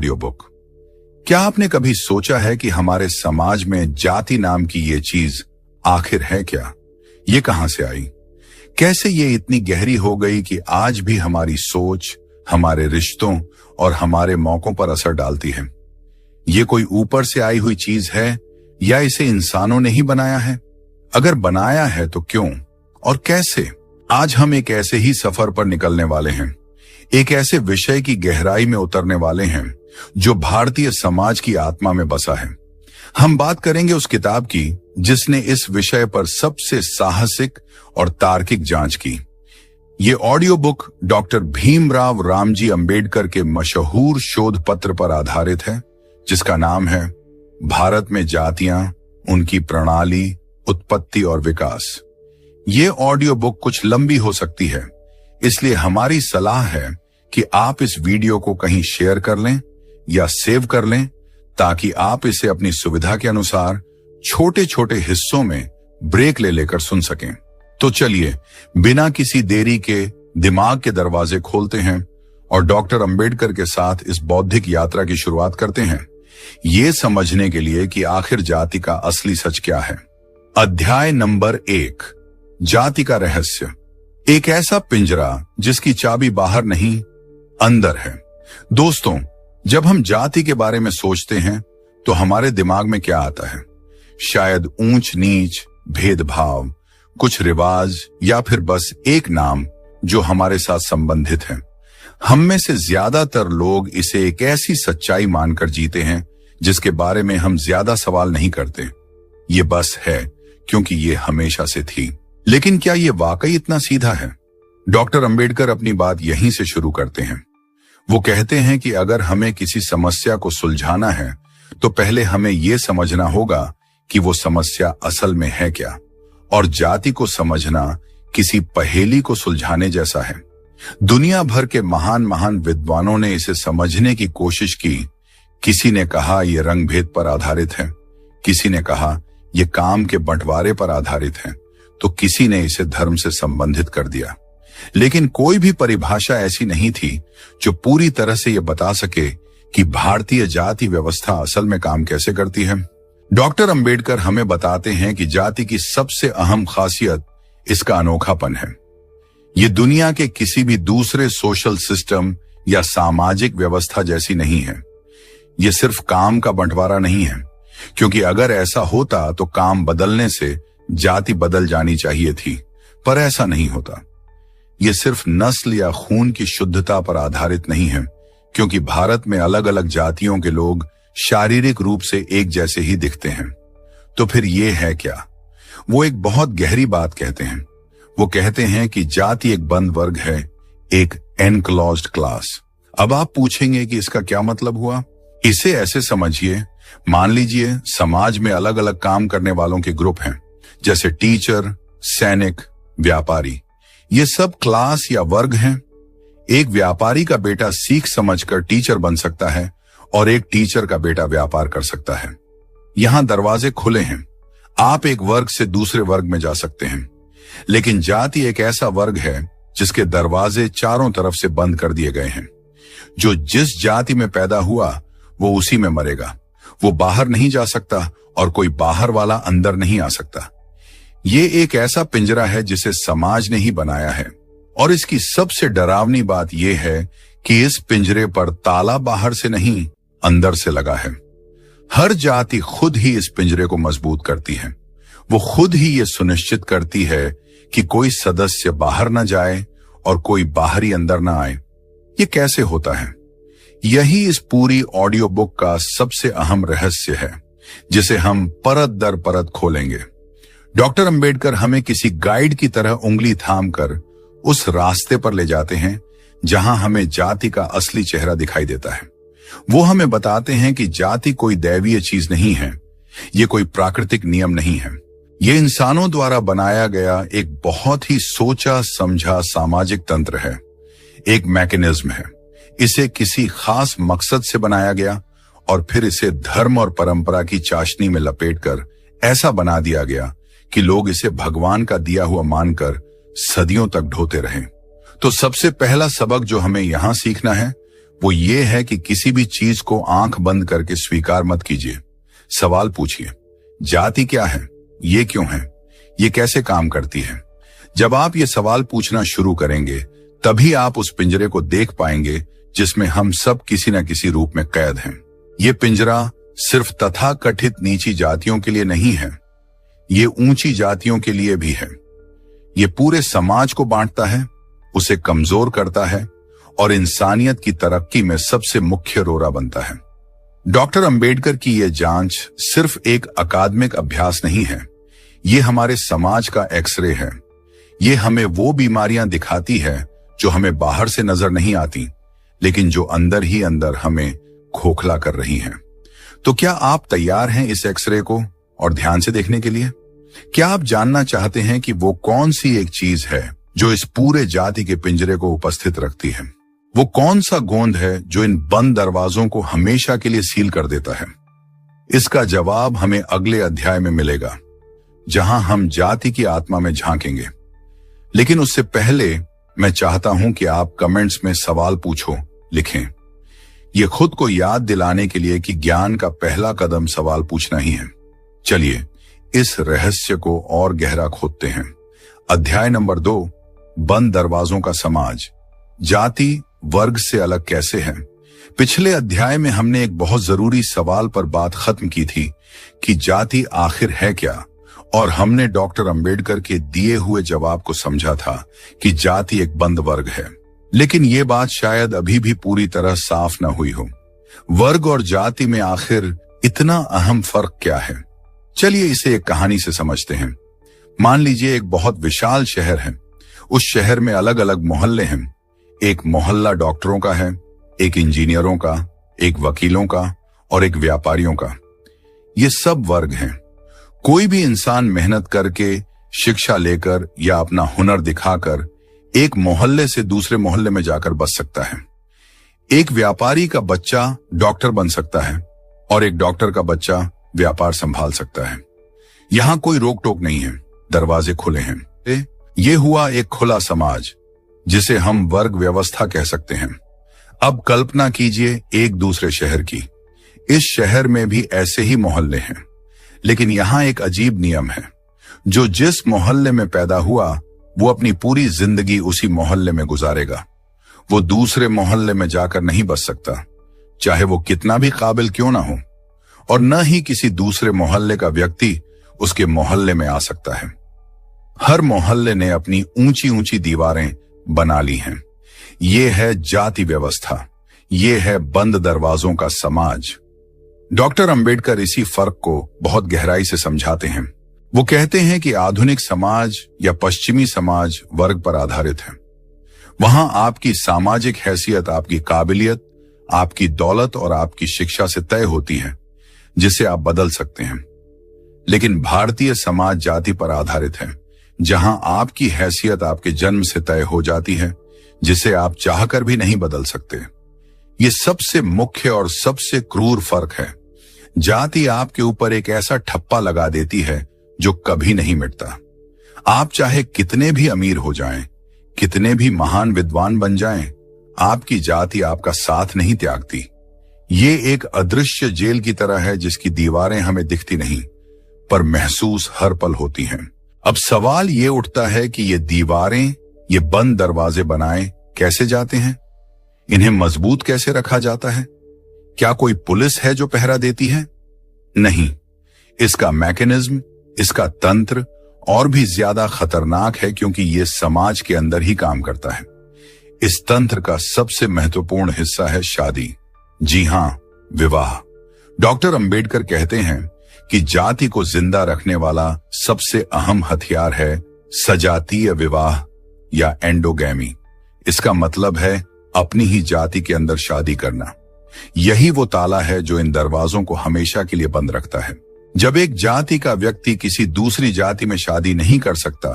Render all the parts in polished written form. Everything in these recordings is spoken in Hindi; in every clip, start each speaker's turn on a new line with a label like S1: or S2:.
S1: Audio book. क्या आपने कभी सोचा है कि हमारे समाज में जाति नाम की ये चीज आखिर है क्या? ये कहां से आई? कैसे ये इतनी गहरी हो गई कि आज भी हमारी सोच, हमारे रिश्तों और हमारे मौकों पर असर डालती है? ये कोई ऊपर से आई हुई चीज है या इसे इंसानों ने ही बनाया है? अगर बनाया है तो क्यों और कैसे? आज हम एक ऐसे ही सफर पर निकलने वाले हैं, एक ऐसे विषय की गहराई में उतरने वाले हैं जो भारतीय समाज की आत्मा में बसा है। हम बात करेंगे उस किताब की जिसने इस विषय पर सबसे साहसिक और तार्किक जांच की। ये audio book doctor Bhimrao Ramji Ambedkar के मशहूर शोध पत्र पर आधारित है, जिसका नाम है भारत में जातियां, उनकी प्रणाली, उत्पत्ति और विकास। ये ऑडियो बुक कुछ लंबी हो सकती है, इसलिए हमारी सलाह है कि आप इस वीडियो को कहीं शेयर कर लें या सेव कर लें, ताकि आप इसे अपनी सुविधा के अनुसार छोटे छोटे हिस्सों में ब्रेक ले लेकर सुन सकें। तो चलिए बिना किसी देरी के दिमाग के दरवाजे खोलते हैं और डॉक्टर अंबेडकर के साथ इस बौद्धिक यात्रा की शुरुआत करते हैं, ये समझने के लिए कि आखिर जाति का असली सच क्या है। अध्याय नंबर 1, जाति का रहस्य। एक ऐसा पिंजरा जिसकी चाबी बाहर नहीं, अंदर है। दोस्तों, जब हम जाति के बारे में सोचते हैं तो हमारे दिमाग में क्या आता है? शायद ऊंच नीच, भेदभाव, कुछ रिवाज या फिर बस एक नाम जो हमारे साथ संबंधित है। हम में से ज्यादातर लोग इसे एक ऐसी सच्चाई मानकर जीते हैं जिसके बारे में हम ज्यादा सवाल नहीं करते। ये बस है क्योंकि ये हमेशा से थी। लेकिन क्या ये वाकई इतना सीधा है? डॉक्टर अंबेडकर अपनी बात यहीं से शुरू करते हैं। वो कहते हैं कि अगर हमें किसी समस्या को सुलझाना है तो पहले हमें यह समझना होगा कि वो समस्या असल में है क्या। और जाति को समझना किसी पहेली को सुलझाने जैसा है। दुनिया भर के महान महान विद्वानों ने इसे समझने की कोशिश की। किसी ने कहा यह रंग भेद पर आधारित है, किसी ने कहा यह काम के बंटवारे पर आधारित है, तो किसी ने इसे धर्म से संबंधित कर दिया। लेकिन कोई भी परिभाषा ऐसी नहीं थी जो पूरी तरह से यह बता सके कि भारतीय जाति व्यवस्था असल में काम कैसे करती है। डॉक्टर अंबेडकर हमें बताते हैं कि जाति की सबसे अहम खासियत इसका अनोखापन है। ये दुनिया के किसी भी दूसरे सोशल सिस्टम या सामाजिक व्यवस्था जैसी नहीं है। ये सिर्फ काम का बंटवारा नहीं है, क्योंकि अगर ऐसा होता तो काम बदलने से जाति बदल जानी चाहिए थी, पर ऐसा नहीं होता। ये सिर्फ नस्ल या खून की शुद्धता पर आधारित नहीं है, क्योंकि भारत में अलग अलग जातियों के लोग शारीरिक रूप से एक जैसे ही दिखते हैं। तो फिर ये है क्या? वो एक बहुत गहरी बात कहते हैं। वो कहते हैं कि जाति एक बंद वर्ग है, एक एनक्लोज्ड क्लास। अब आप पूछेंगे कि इसका क्या मतलब हुआ? इसे ऐसे समझिए, मान लीजिए समाज में अलग अलग काम करने वालों के ग्रुप हैं, जैसे टीचर, सैनिक, व्यापारी। ये सब क्लास या वर्ग हैं। एक व्यापारी का बेटा सीख समझकर टीचर बन सकता है और एक टीचर का बेटा व्यापार कर सकता है। यहां दरवाजे खुले हैं, आप एक वर्ग से दूसरे वर्ग में जा सकते हैं। लेकिन जाति एक ऐसा वर्ग है जिसके दरवाजे चारों तरफ से बंद कर दिए गए हैं। जो जिस जाति में पैदा हुआ वो उसी में मरेगा। वो बाहर नहीं जा सकता और कोई बाहर वाला अंदर नहीं आ सकता। ये एक ऐसा पिंजरा है जिसे समाज ने ही बनाया है। और इसकी सबसे डरावनी बात यह है कि इस पिंजरे पर ताला बाहर से नहीं, अंदर से लगा है। हर जाति खुद ही इस पिंजरे को मजबूत करती है। वो खुद ही ये सुनिश्चित करती है कि कोई सदस्य बाहर न जाए और कोई बाहरी अंदर न आए। ये कैसे होता है? यही इस पूरी ऑडियो बुक का सबसे अहम रहस्य है, जिसे हम परत दर परत खोलेंगे। डॉक्टर अंबेडकर हमें किसी गाइड की तरह उंगली थामकर उस रास्ते पर ले जाते हैं जहां हमें जाति का असली चेहरा दिखाई देता है। वो हमें बताते हैं कि जाति कोई दैवीय चीज नहीं है, ये कोई प्राकृतिक नियम नहीं है। ये इंसानों द्वारा बनाया गया एक बहुत ही सोचा समझा सामाजिक तंत्र है, एक मैकेनिज्म है। इसे किसी खास मकसद से बनाया गया और फिर इसे धर्म और परंपरा की चाशनी में लपेटकर ऐसा बना दिया गया कि लोग इसे भगवान का दिया हुआ मानकर सदियों तक ढोते रहे। तो सबसे पहला सबक जो हमें यहां सीखना है वो ये है कि किसी भी चीज को आंख बंद करके स्वीकार मत कीजिए। सवाल पूछिए, जाति क्या है, ये क्यों है, ये कैसे काम करती है। जब आप ये सवाल पूछना शुरू करेंगे तभी आप उस पिंजरे को देख पाएंगे जिसमें हम सब किसी न किसी रूप में कैद हैं। ये पिंजरा सिर्फ तथाकथित नीची जातियों के लिए नहीं है, ये ऊंची जातियों के लिए भी है। ये पूरे समाज को बांटता है, उसे कमजोर करता है और इंसानियत की तरक्की में सबसे मुख्य रोड़ा बनता है। डॉक्टर अंबेडकर की यह जांच सिर्फ एक अकादमिक अभ्यास नहीं है, ये हमारे समाज का एक्सरे है। ये हमें वो बीमारियां दिखाती है जो हमें बाहर से नजर नहीं आती, लेकिन जो अंदर ही अंदर हमें खोखला कर रही हैं। तो क्या आप तैयार हैं इस एक्सरे को और ध्यान से देखने के लिए? क्या आप जानना चाहते हैं कि वो कौन सी एक चीज है जो इस पूरे जाति के पिंजरे को उपस्थित रखती है? वो कौन सा गोंद है जो इन बंद दरवाजों को हमेशा के लिए सील कर देता है? इसका जवाब हमें अगले अध्याय में मिलेगा, जहां हम जाति की आत्मा में झांकेंगे। लेकिन उससे पहले मैं चाहता हूं कि आप कमेंट्स में सवाल पूछो, लिखें। ये खुद को याद दिलाने के लिए कि ज्ञान का पहला कदम सवाल पूछना ही है। चलिए इस रहस्य को और गहरा खोदते हैं। अध्याय नंबर 2, बंद दरवाजों का समाज, जाति वर्ग से अलग कैसे है। पिछले अध्याय में हमने एक बहुत जरूरी सवाल पर बात खत्म की थी कि जाति आखिर है क्या, और हमने डॉक्टर अंबेडकर के दिए हुए जवाब को समझा था कि जाति एक बंद वर्ग है। लेकिन ये बात शायद अभी भी पूरी तरह साफ न हुई हो। वर्ग और जाति में आखिर इतना अहम फर्क क्या है? चलिए इसे एक कहानी से समझते हैं। मान लीजिए एक बहुत विशाल शहर है। उस शहर में अलग अलग मोहल्ले हैं। एक मोहल्ला डॉक्टरों का है, एक इंजीनियरों का, एक वकीलों का और एक व्यापारियों का। ये सब वर्ग हैं। कोई भी इंसान मेहनत करके, शिक्षा लेकर या अपना हुनर दिखाकर एक मोहल्ले से दूसरे मोहल्ले में जाकर बस सकता है। एक व्यापारी का बच्चा डॉक्टर बन सकता है और एक डॉक्टर का बच्चा व्यापार संभाल सकता है। यहां कोई रोक टोक नहीं है, दरवाजे खुले हैं। ये हुआ एक खुला समाज जिसे हम वर्ग व्यवस्था कह सकते हैं। अब कल्पना कीजिए एक दूसरे शहर की। इस शहर में भी ऐसे ही मोहल्ले हैं, लेकिन यहां एक अजीब नियम है। जो जिस मोहल्ले में पैदा हुआ वो अपनी पूरी जिंदगी उसी मोहल्ले में गुजारेगा। वो दूसरे मोहल्ले में जाकर नहीं बस सकता, चाहे वो कितना भी काबिल क्यों ना हो, और न ही किसी दूसरे मोहल्ले का व्यक्ति उसके मोहल्ले में आ सकता है। हर मोहल्ले ने अपनी ऊंची ऊंची दीवारें बना ली हैं। ये है जाति व्यवस्था, ये है बंद दरवाजों का समाज। डॉक्टर अंबेडकर इसी फर्क को बहुत गहराई से समझाते हैं। वो कहते हैं कि आधुनिक समाज या पश्चिमी समाज वर्ग पर आधारित है। वहां आपकी सामाजिक हैसियत आपकी काबिलियत, आपकी दौलत और आपकी शिक्षा से तय होती है, जिसे आप बदल सकते हैं। लेकिन भारतीय समाज जाति पर आधारित है, जहां आपकी हैसियत आपके जन्म से तय हो जाती है, जिसे आप चाहकर भी नहीं बदल सकते। ये सबसे मुख्य और सबसे क्रूर फर्क है। जाति आपके ऊपर एक ऐसा ठप्पा लगा देती है जो कभी नहीं मिटता। आप चाहे कितने भी अमीर हो जाएं, कितने भी महान विद्वान बन जाएं, आपकी जाति आपका साथ नहीं त्यागती। ये एक अदृश्य जेल की तरह है जिसकी दीवारें हमें दिखती नहीं, पर महसूस हर पल होती हैं। अब सवाल ये उठता है कि ये दीवारें, ये बंद दरवाजे बनाए कैसे जाते हैं? इन्हें मजबूत कैसे रखा जाता है? क्या कोई पुलिस है जो पहरा देती है? नहीं, इसका मैकेनिज्म, इसका तंत्र और भी ज्यादा खतरनाक है, क्योंकि ये समाज के अंदर ही काम करता है। इस तंत्र का सबसे महत्वपूर्ण हिस्सा है शादी। जी हां, विवाह। डॉक्टर अंबेडकर कहते हैं कि जाति को जिंदा रखने वाला सबसे अहम हथियार है सजातीय विवाह या एंडोगैमी। इसका मतलब है अपनी ही जाति के अंदर शादी करना। यही वो ताला है जो इन दरवाजों को हमेशा के लिए बंद रखता है। जब एक जाति का व्यक्ति किसी दूसरी जाति में शादी नहीं कर सकता,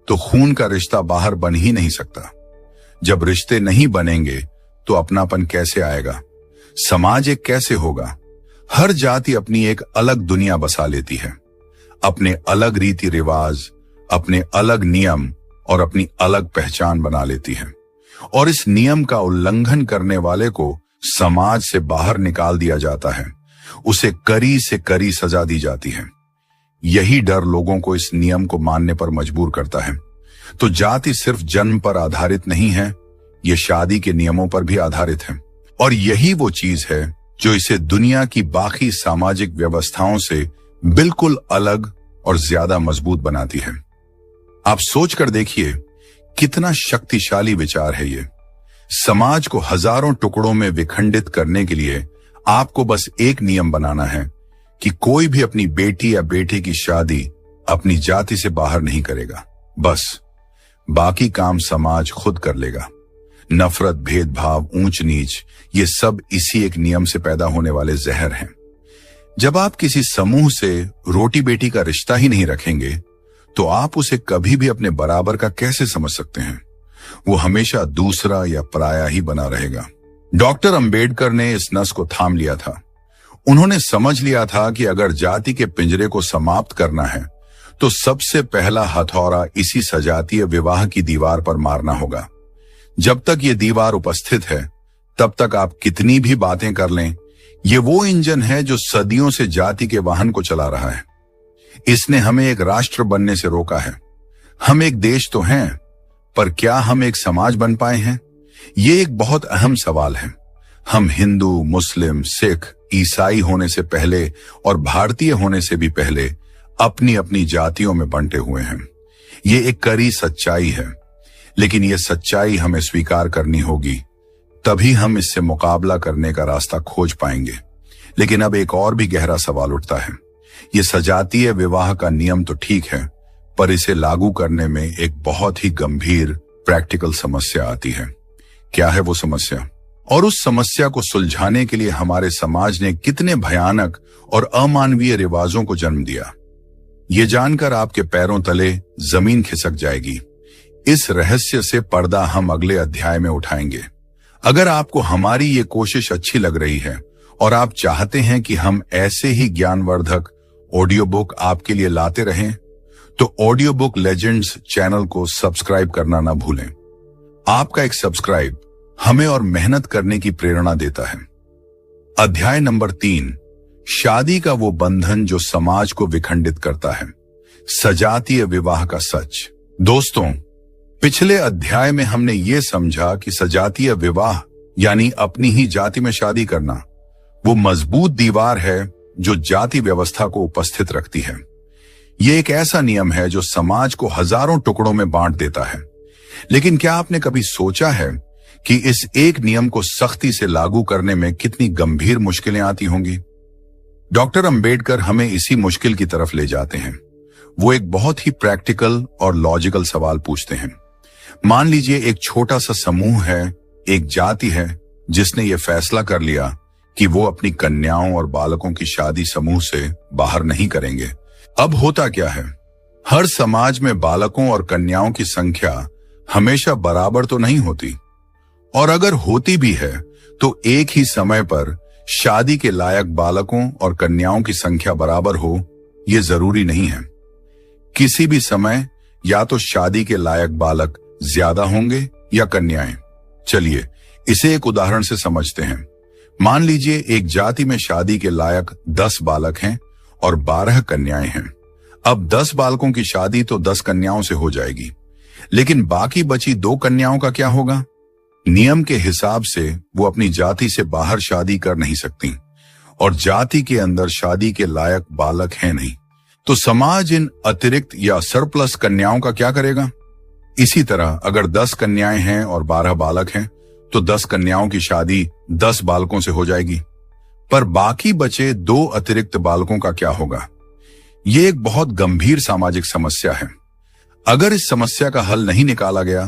S1: तो खून का रिश्ता बाहर बन ही नहीं सकता। जब रिश्ते नहीं बनेंगे तो अपनापन कैसे आएगा? समाज एक कैसे होगा? हर जाति अपनी एक अलग दुनिया बसा लेती है, अपने अलग रीति रिवाज, अपने अलग नियम और अपनी अलग पहचान बना लेती है। और इस नियम का उल्लंघन करने वाले को समाज से बाहर निकाल दिया जाता है, उसे कड़ी से कड़ी सजा दी जाती है। यही डर लोगों को इस नियम को मानने पर मजबूर करता है। तो जाति सिर्फ जन्म पर आधारित नहीं है, ये शादी के नियमों पर भी आधारित है। और यही वो चीज है जो इसे दुनिया की बाकी सामाजिक व्यवस्थाओं से बिल्कुल अलग और ज्यादा मजबूत बनाती है। आप सोचकर देखिए कितना शक्तिशाली विचार है ये। समाज को हजारों टुकड़ों में विखंडित करने के लिए आपको बस एक नियम बनाना है कि कोई भी अपनी बेटी या बेटे की शादी अपनी जाति से बाहर नहीं करेगा। बस बाकी काम समाज खुद कर लेगा। नफरत, भेदभाव, ऊंच नीच, ये सब इसी एक नियम से पैदा होने वाले जहर हैं। जब आप किसी समूह से रोटी बेटी का रिश्ता ही नहीं रखेंगे तो आप उसे कभी भी अपने बराबर का कैसे समझ सकते हैं? वो हमेशा दूसरा या पराया ही बना रहेगा। डॉक्टर अंबेडकर ने इस नस को थाम लिया था। उन्होंने समझ लिया था कि अगर जाति के पिंजरे को समाप्त करना है तो सबसे पहला हथौड़ा इसी सजातीय विवाह की दीवार पर मारना होगा। जब तक ये दीवार उपस्थित है तब तक आप कितनी भी बातें कर लें, ये वो इंजन है जो सदियों से जाति के वाहन को चला रहा है। इसने हमें एक राष्ट्र बनने से रोका है। हम एक देश तो हैं, पर क्या हम एक समाज बन पाए हैं? ये एक बहुत अहम सवाल है। हम हिंदू, मुस्लिम, सिख, ईसाई होने से पहले और भारतीय होने से भी पहले अपनी अपनी जातियों में बंटे हुए हैं। ये एक कड़ी सच्चाई है, लेकिन ये सच्चाई हमें स्वीकार करनी होगी, तभी हम इससे मुकाबला करने का रास्ता खोज पाएंगे। लेकिन अब एक और भी गहरा सवाल उठता है। ये सजातीय विवाह का नियम तो ठीक है, पर इसे लागू करने में एक बहुत ही गंभीर प्रैक्टिकल समस्या आती है। क्या है वो समस्या? और उस समस्या को सुलझाने के लिए हमारे समाज ने कितने भयानक और अमानवीय रिवाजों को जन्म दिया, ये जानकर आपके पैरों तले जमीन खिसक जाएगी। इस रहस्य से पर्दा हम अगले अध्याय में उठाएंगे। अगर आपको हमारी ये कोशिश अच्छी लग रही है और आप चाहते हैं कि हम ऐसे ही ज्ञानवर्धक ऑडियो बुक आपके लिए लाते रहें, तो ऑडियो बुक लेजेंड्स चैनल को सब्सक्राइब करना ना भूलें। आपका एक सब्सक्राइब हमें और मेहनत करने की प्रेरणा देता है। अध्याय नंबर 3, शादी का वो बंधन जो समाज को विखंडित करता है, सजातीय विवाह का सच। दोस्तों, पिछले अध्याय में हमने ये समझा कि सजातीय विवाह यानी अपनी ही जाति में शादी करना वो मजबूत दीवार है जो जाति व्यवस्था को उपस्थित रखती है। ये एक ऐसा नियम है जो समाज को हजारों टुकड़ों में बांट देता है। लेकिन क्या आपने कभी सोचा है कि इस एक नियम को सख्ती से लागू करने में कितनी गंभीर मुश्किलें आती होंगी? डॉक्टर अंबेडकर हमें इसी मुश्किल की तरफ ले जाते हैं। वो एक बहुत ही प्रैक्टिकल और लॉजिकल सवाल पूछते हैं। मान लीजिए एक छोटा सा समूह है, एक जाति है जिसने ये फैसला कर लिया कि वो अपनी कन्याओं और बालकों की शादी समूह से बाहर नहीं करेंगे। अब होता क्या है? हर समाज में बालकों और कन्याओं की संख्या हमेशा बराबर तो नहीं होती, और अगर होती भी है तो एक ही समय पर शादी के लायक बालकों और कन्याओं की संख्या बराबर हो ये जरूरी नहीं है। किसी भी समय या तो शादी के लायक बालक ज्यादा होंगे या कन्याएं। चलिए इसे एक उदाहरण से समझते हैं। मान लीजिए एक जाति में शादी के लायक 10 बालक हैं और 12 कन्याएं हैं। अब 10 बालकों की शादी तो 10 कन्याओं से हो जाएगी, लेकिन बाकी बची 2 कन्याओं का क्या होगा? नियम के हिसाब से वो अपनी जाति से बाहर शादी कर नहीं सकती और जाति के अंदर शादी के लायक बालक हैं नहीं। तो समाज इन अतिरिक्त या सरप्लस कन्याओं का क्या करेगा? इसी तरह अगर 10 कन्याएं हैं और 12 बालक हैं तो 10 कन्याओं की शादी 10 बालकों से हो जाएगी, पर बाकी बचे 2 अतिरिक्त बालकों का क्या होगा? ये एक बहुत गंभीर सामाजिक समस्या है। अगर इस समस्या का हल नहीं निकाला गया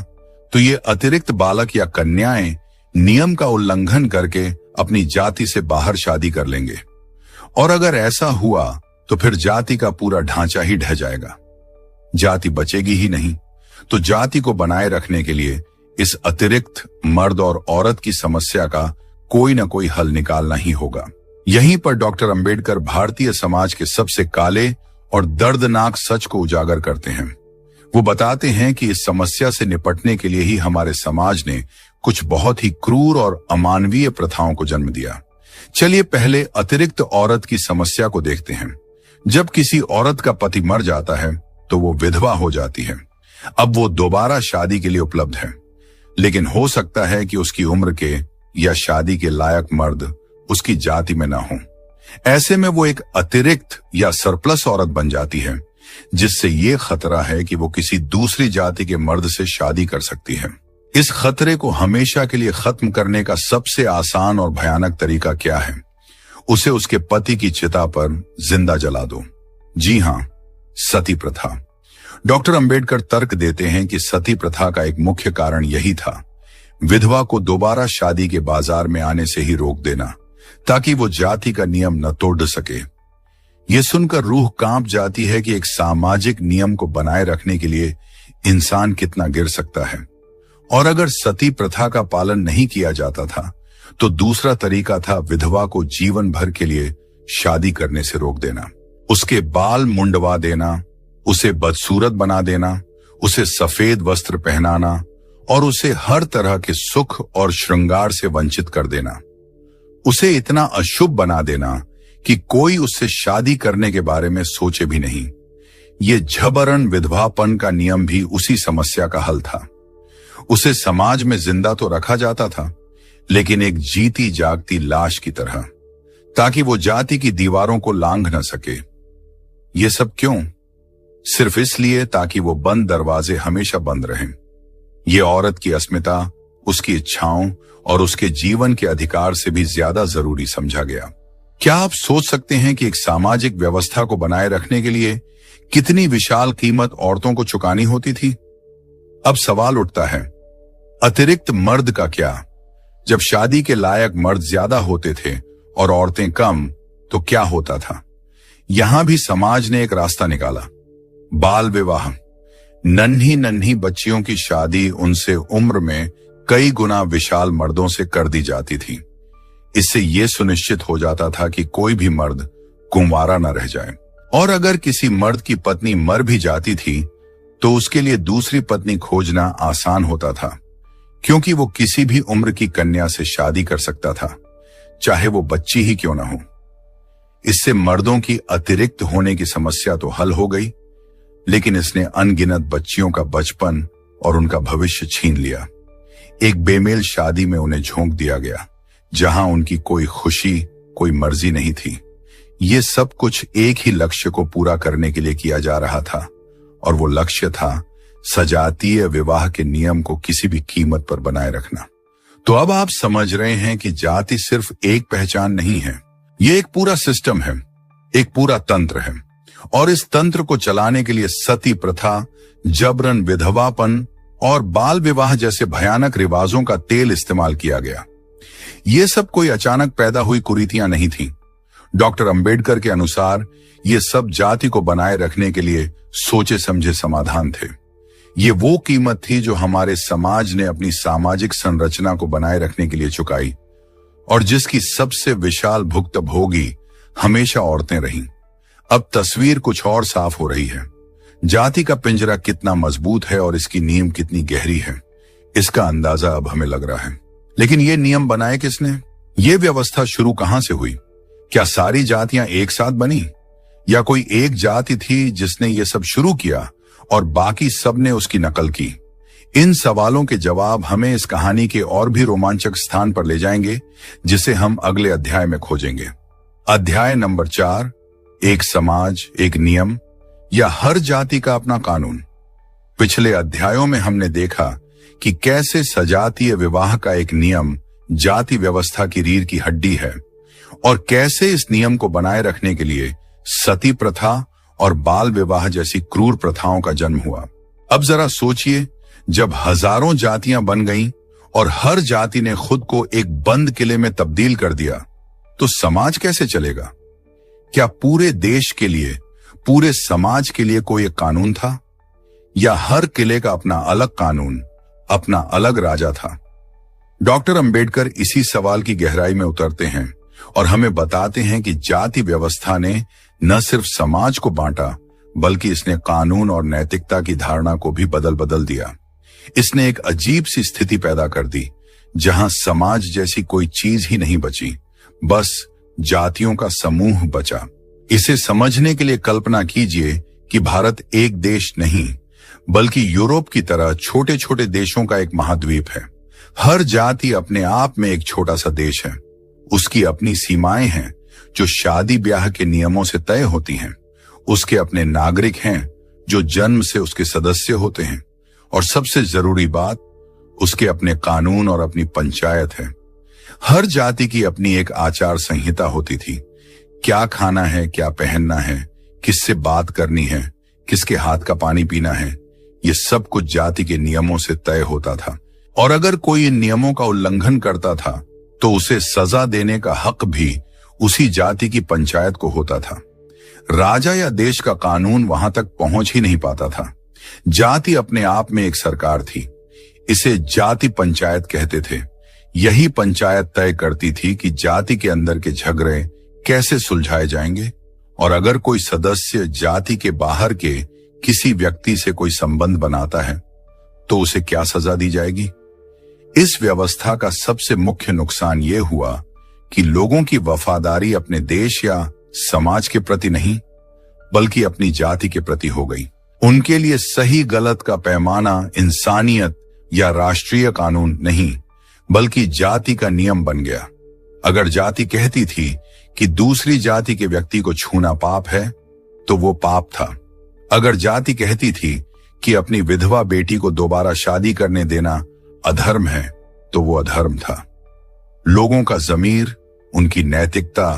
S1: तो ये अतिरिक्त बालक या कन्याएं नियम का उल्लंघन करके अपनी जाति से बाहर शादी कर लेंगे, और अगर ऐसा हुआ तो फिर जाति का पूरा ढांचा ही ढह जाएगा। जाति बचेगी ही नहीं। तो जाति को बनाए रखने के लिए इस अतिरिक्त मर्द और औरत की समस्या का कोई ना कोई हल निकालना ही होगा। यहीं पर डॉक्टर अंबेडकर भारतीय समाज के सबसे काले और दर्दनाक सच को उजागर करते हैं। वो बताते हैं कि इस समस्या से निपटने के लिए ही हमारे समाज ने कुछ बहुत ही क्रूर और अमानवीय प्रथाओं को जन्म दिया। चलिए पहले अतिरिक्त औरत की समस्या को देखते हैं। जब किसी औरत का पति मर जाता है तो वो विधवा हो जाती है। अब वो दोबारा शादी के लिए उपलब्ध है, लेकिन हो सकता है कि उसकी उम्र के या शादी के लायक मर्द उसकी जाति में ना हो। ऐसे में वो एक अतिरिक्त या सरप्लस औरत बन जाती है, जिससे ये खतरा है कि वो किसी दूसरी जाति के मर्द से शादी कर सकती है। इस खतरे को हमेशा के लिए खत्म करने का सबसे आसान और भयानक तरीका क्या है? उसे उसके पति की चिता पर जिंदा जला दो। जी हां, सती प्रथा। डॉक्टर अंबेडकर तर्क देते हैं कि सती प्रथा का एक मुख्य कारण यही था, विधवा को दोबारा शादी के बाजार में आने से ही रोक देना, ताकि वो जाति का नियम न तोड़ सके। ये सुनकर रूह कांप जाती है कि एक सामाजिक नियम को बनाए रखने के लिए इंसान कितना गिर सकता है। और अगर सती प्रथा का पालन नहीं किया जाता था तो दूसरा तरीका था विधवा को जीवन भर के लिए शादी करने से रोक देना, उसके बाल मुंडवा देना, उसे बदसूरत बना देना, उसे सफेद वस्त्र पहनाना और उसे हर तरह के सुख और श्रृंगार से वंचित कर देना, उसे इतना अशुभ बना देना कि कोई उससे शादी करने के बारे में सोचे भी नहीं। ये जबरन विधवापन का नियम भी उसी समस्या का हल था। उसे समाज में जिंदा तो रखा जाता था, लेकिन एक जीती जागती लाश की तरह, ताकि वो जाति की दीवारों को लांघ न सके। ये सब क्यों? सिर्फ इसलिए ताकि वो बंद दरवाजे हमेशा बंद रहें। ये औरत की अस्मिता, उसकी इच्छाओं और उसके जीवन के अधिकार से भी ज्यादा जरूरी समझा गया। क्या आप सोच सकते हैं कि एक सामाजिक व्यवस्था को बनाए रखने के लिए कितनी विशाल कीमत औरतों को चुकानी होती थी? अब सवाल उठता है, अतिरिक्त मर्द का क्या? जब शादी के लायक मर्द ज्यादा होते थे और औरतें कम, तो क्या होता था? यहां भी समाज ने एक रास्ता निकाला, बाल विवाह। नन्ही नन्ही बच्चियों की शादी उनसे उम्र में कई गुना विशाल मर्दों से कर दी जाती थी। इससे यह सुनिश्चित हो जाता था कि कोई भी मर्द कुंवारा न रह जाए, और अगर किसी मर्द की पत्नी मर भी जाती थी तो उसके लिए दूसरी पत्नी खोजना आसान होता था, क्योंकि वो किसी भी उम्र की कन्या से शादी कर सकता था, चाहे वो बच्ची ही क्यों न हो। इससे मर्दों की अतिरिक्त होने की समस्या तो हल हो गई, लेकिन इसने अनगिनत बच्चियों का बचपन और उनका भविष्य छीन लिया। एक बेमेल शादी में उन्हें झोंक दिया गया, जहां उनकी कोई खुशी, कोई मर्जी नहीं थी। ये सब कुछ एक ही लक्ष्य को पूरा करने के लिए किया जा रहा था, और वो लक्ष्य था सजातीय विवाह के नियम को किसी भी कीमत पर बनाए रखना। तो अब आप समझ रहे हैं कि जाति सिर्फ एक पहचान नहीं है, ये एक पूरा सिस्टम है, एक पूरा तंत्र है। और इस तंत्र को चलाने के लिए सती प्रथा, जबरन विधवापन और बाल विवाह जैसे भयानक रिवाजों का तेल इस्तेमाल किया गया। ये सब कोई अचानक पैदा हुई कुरीतियां नहीं थी। डॉक्टर अंबेडकर के अनुसार ये सब जाति को बनाए रखने के लिए सोचे समझे समाधान थे। ये वो कीमत थी जो हमारे समाज ने अपनी सामाजिक संरचना को बनाए रखने के लिए चुकाई, और जिसकी सबसे विशाल भुक्तभोगी हमेशा औरतें रहीं। अब तस्वीर कुछ और साफ हो रही है। जाति का पिंजरा कितना मजबूत है और इसकी नींव कितनी गहरी है, इसका अंदाजा अब हमें लग रहा है। लेकिन ये नियम बनाए किसने? ये व्यवस्था शुरू कहां से हुई? क्या सारी जातियां एक साथ बनी, या कोई एक जाति थी जिसने ये सब शुरू किया और बाकी सब ने उसकी नकल की? इन सवालों के जवाब हमें इस कहानी के और भी रोमांचक स्थान पर ले जाएंगे, जिसे हम अगले अध्याय में खोजेंगे। अध्याय नंबर 4, एक समाज, एक नियम, या हर जाति का अपना कानून। पिछले अध्यायों में हमने देखा कि कैसे सजातीय विवाह का एक नियम जाति व्यवस्था की रीढ़ की हड्डी है, और कैसे इस नियम को बनाए रखने के लिए सती प्रथा और बाल विवाह जैसी क्रूर प्रथाओं का जन्म हुआ। अब जरा सोचिए, जब हजारों जातियां बन गईं और हर जाति ने खुद को एक बंद किले में तब्दील कर दिया, तो समाज कैसे चलेगा? क्या पूरे देश के लिए, पूरे समाज के लिए कोई एक कानून था, या हर किले का अपना अलग कानून, अपना अलग राजा था? डॉक्टर अंबेडकर इसी सवाल की गहराई में उतरते हैं और हमें बताते हैं कि जाति व्यवस्था ने न सिर्फ समाज को बांटा, बल्कि इसने कानून और नैतिकता की धारणा को भी बदल दिया। इसने एक अजीब सी स्थिति पैदा कर दी जहां समाज जैसी कोई चीज ही नहीं बची, बस जातियों का समूह बचा। इसे समझने के लिए कल्पना कीजिए कि भारत एक देश नहीं बल्कि यूरोप की तरह छोटे छोटे देशों का एक महाद्वीप है। हर जाति अपने आप में एक छोटा सा देश है। उसकी अपनी सीमाएं हैं जो शादी ब्याह के नियमों से तय होती हैं। उसके अपने नागरिक हैं जो जन्म से उसके सदस्य होते हैं, और सबसे जरूरी बात, उसके अपने कानून और अपनी पंचायत है। हर जाति की अपनी एक आचार संहिता होती थी। क्या खाना है, क्या पहनना है, किससे बात करनी है, किसके हाथ का पानी पीना है, ये सब कुछ जाति के नियमों से तय होता था। और अगर कोई इन नियमों का उल्लंघन करता था तो उसे सजा देने का हक भी उसी जाति की पंचायत को होता था। राजा या देश का कानून वहां तक पहुंच ही नहीं पाता था। जाति अपने आप में एक सरकार थी। इसे जाति पंचायत कहते थे। यही पंचायत तय करती थी कि जाति के अंदर के झगड़े कैसे सुलझाए जाएंगे, और अगर कोई सदस्य जाति के बाहर के किसी व्यक्ति से कोई संबंध बनाता है तो उसे क्या सजा दी जाएगी। इस व्यवस्था का सबसे मुख्य नुकसान यह हुआ कि लोगों की वफादारी अपने देश या समाज के प्रति नहीं बल्कि अपनी जाति के प्रति हो गई। उनके लिए सही गलत का पैमाना इंसानियत या राष्ट्रीय कानून नहीं बल्कि जाति का नियम बन गया। अगर जाति कहती थी कि दूसरी जाति के व्यक्ति को छूना पाप है तो वो पाप था। अगर जाति कहती थी कि अपनी विधवा बेटी को दोबारा शादी करने देना अधर्म है तो वो अधर्म था। लोगों का ज़मीर, उनकी नैतिकता,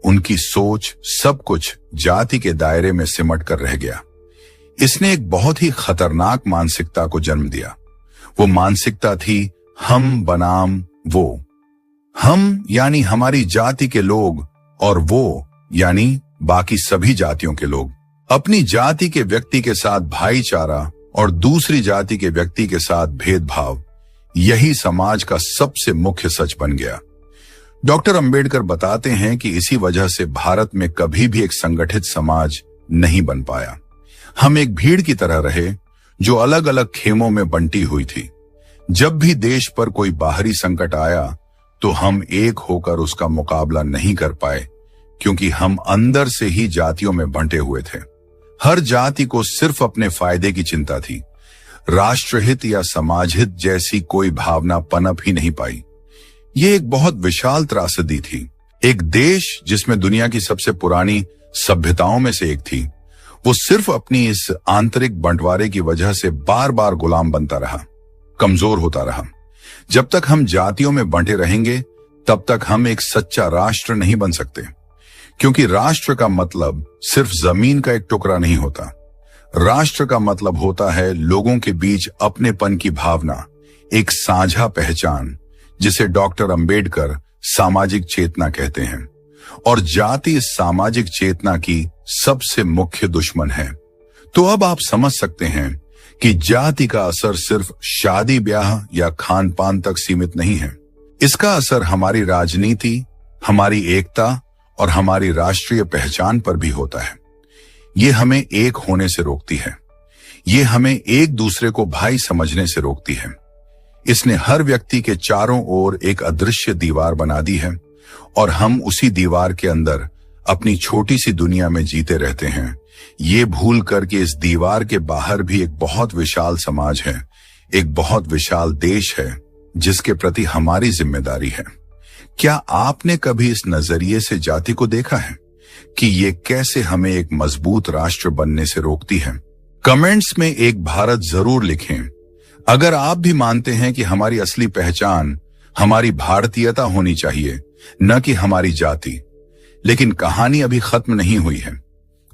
S1: उनकी सोच, सब कुछ जाति के दायरे में सिमट कर रह गया। इसने एक बहुत ही खतरनाक मानसिकता को जन्म दिया। वो मानसिकता थी हम बनाम वो। हम यानी हमारी जाति के लोग और वो यानी बाकी सभी जातियों के लोग। अपनी जाति के व्यक्ति के साथ भाईचारा और दूसरी जाति के व्यक्ति के साथ भेदभाव, यही समाज का सबसे मुख्य सच बन गया। डॉक्टर अंबेडकर बताते हैं कि इसी वजह से भारत में कभी भी एक संगठित समाज नहीं बन पाया। हम एक भीड़ की तरह रहे जो अलग अलग खेमों में बंटी हुई थी। जब भी देश पर कोई बाहरी संकट आया तो हम एक होकर उसका मुकाबला नहीं कर पाए, क्योंकि हम अंदर से ही जातियों में बंटे हुए थे। हर जाति को सिर्फ अपने फायदे की चिंता थी। राष्ट्रहित या समाजहित जैसी कोई भावना पनप ही नहीं पाई। ये एक बहुत विशाल त्रासदी थी। एक देश जिसमें दुनिया की सबसे पुरानी सभ्यताओं में से एक थी, वो सिर्फ अपनी इस आंतरिक बंटवारे की वजह से बार बार गुलाम बनता रहा, कमजोर होता रहा। जब तक हम जातियों में बंटे रहेंगे तब तक हम एक सच्चा राष्ट्र नहीं बन सकते, क्योंकि राष्ट्र का मतलब सिर्फ जमीन का एक टुकड़ा नहीं होता। राष्ट्र का मतलब होता है लोगों के बीच अपनेपन की भावना, एक साझा पहचान, जिसे डॉक्टर अंबेडकर सामाजिक चेतना कहते हैं। और जाति इस सामाजिक चेतना की सबसे मुख्य दुश्मन है। तो अब आप समझ सकते हैं कि जाति का असर सिर्फ शादी ब्याह या खान पान तक सीमित नहीं है। इसका असर हमारी राजनीति, हमारी एकता और हमारी राष्ट्रीय पहचान पर भी होता है। ये हमें एक होने से रोकती है। ये हमें एक दूसरे को भाई समझने से रोकती है। इसने हर व्यक्ति के चारों ओर एक अदृश्य दीवार बना दी है और हम उसी दीवार के अंदर अपनी छोटी सी दुनिया में जीते रहते हैं, ये भूल कर कि इस दीवार के बाहर भी एक बहुत विशाल समाज है, एक बहुत विशाल देश है जिसके प्रति हमारी जिम्मेदारी है। क्या आपने कभी इस नजरिए से जाति को देखा है कि ये कैसे हमें एक मजबूत राष्ट्र बनने से रोकती है? कमेंट्स में एक भारत जरूर लिखें अगर आप भी मानते हैं कि हमारी असली पहचान हमारी भारतीयता होनी चाहिए, न कि हमारी जाति। लेकिन कहानी अभी खत्म नहीं हुई है।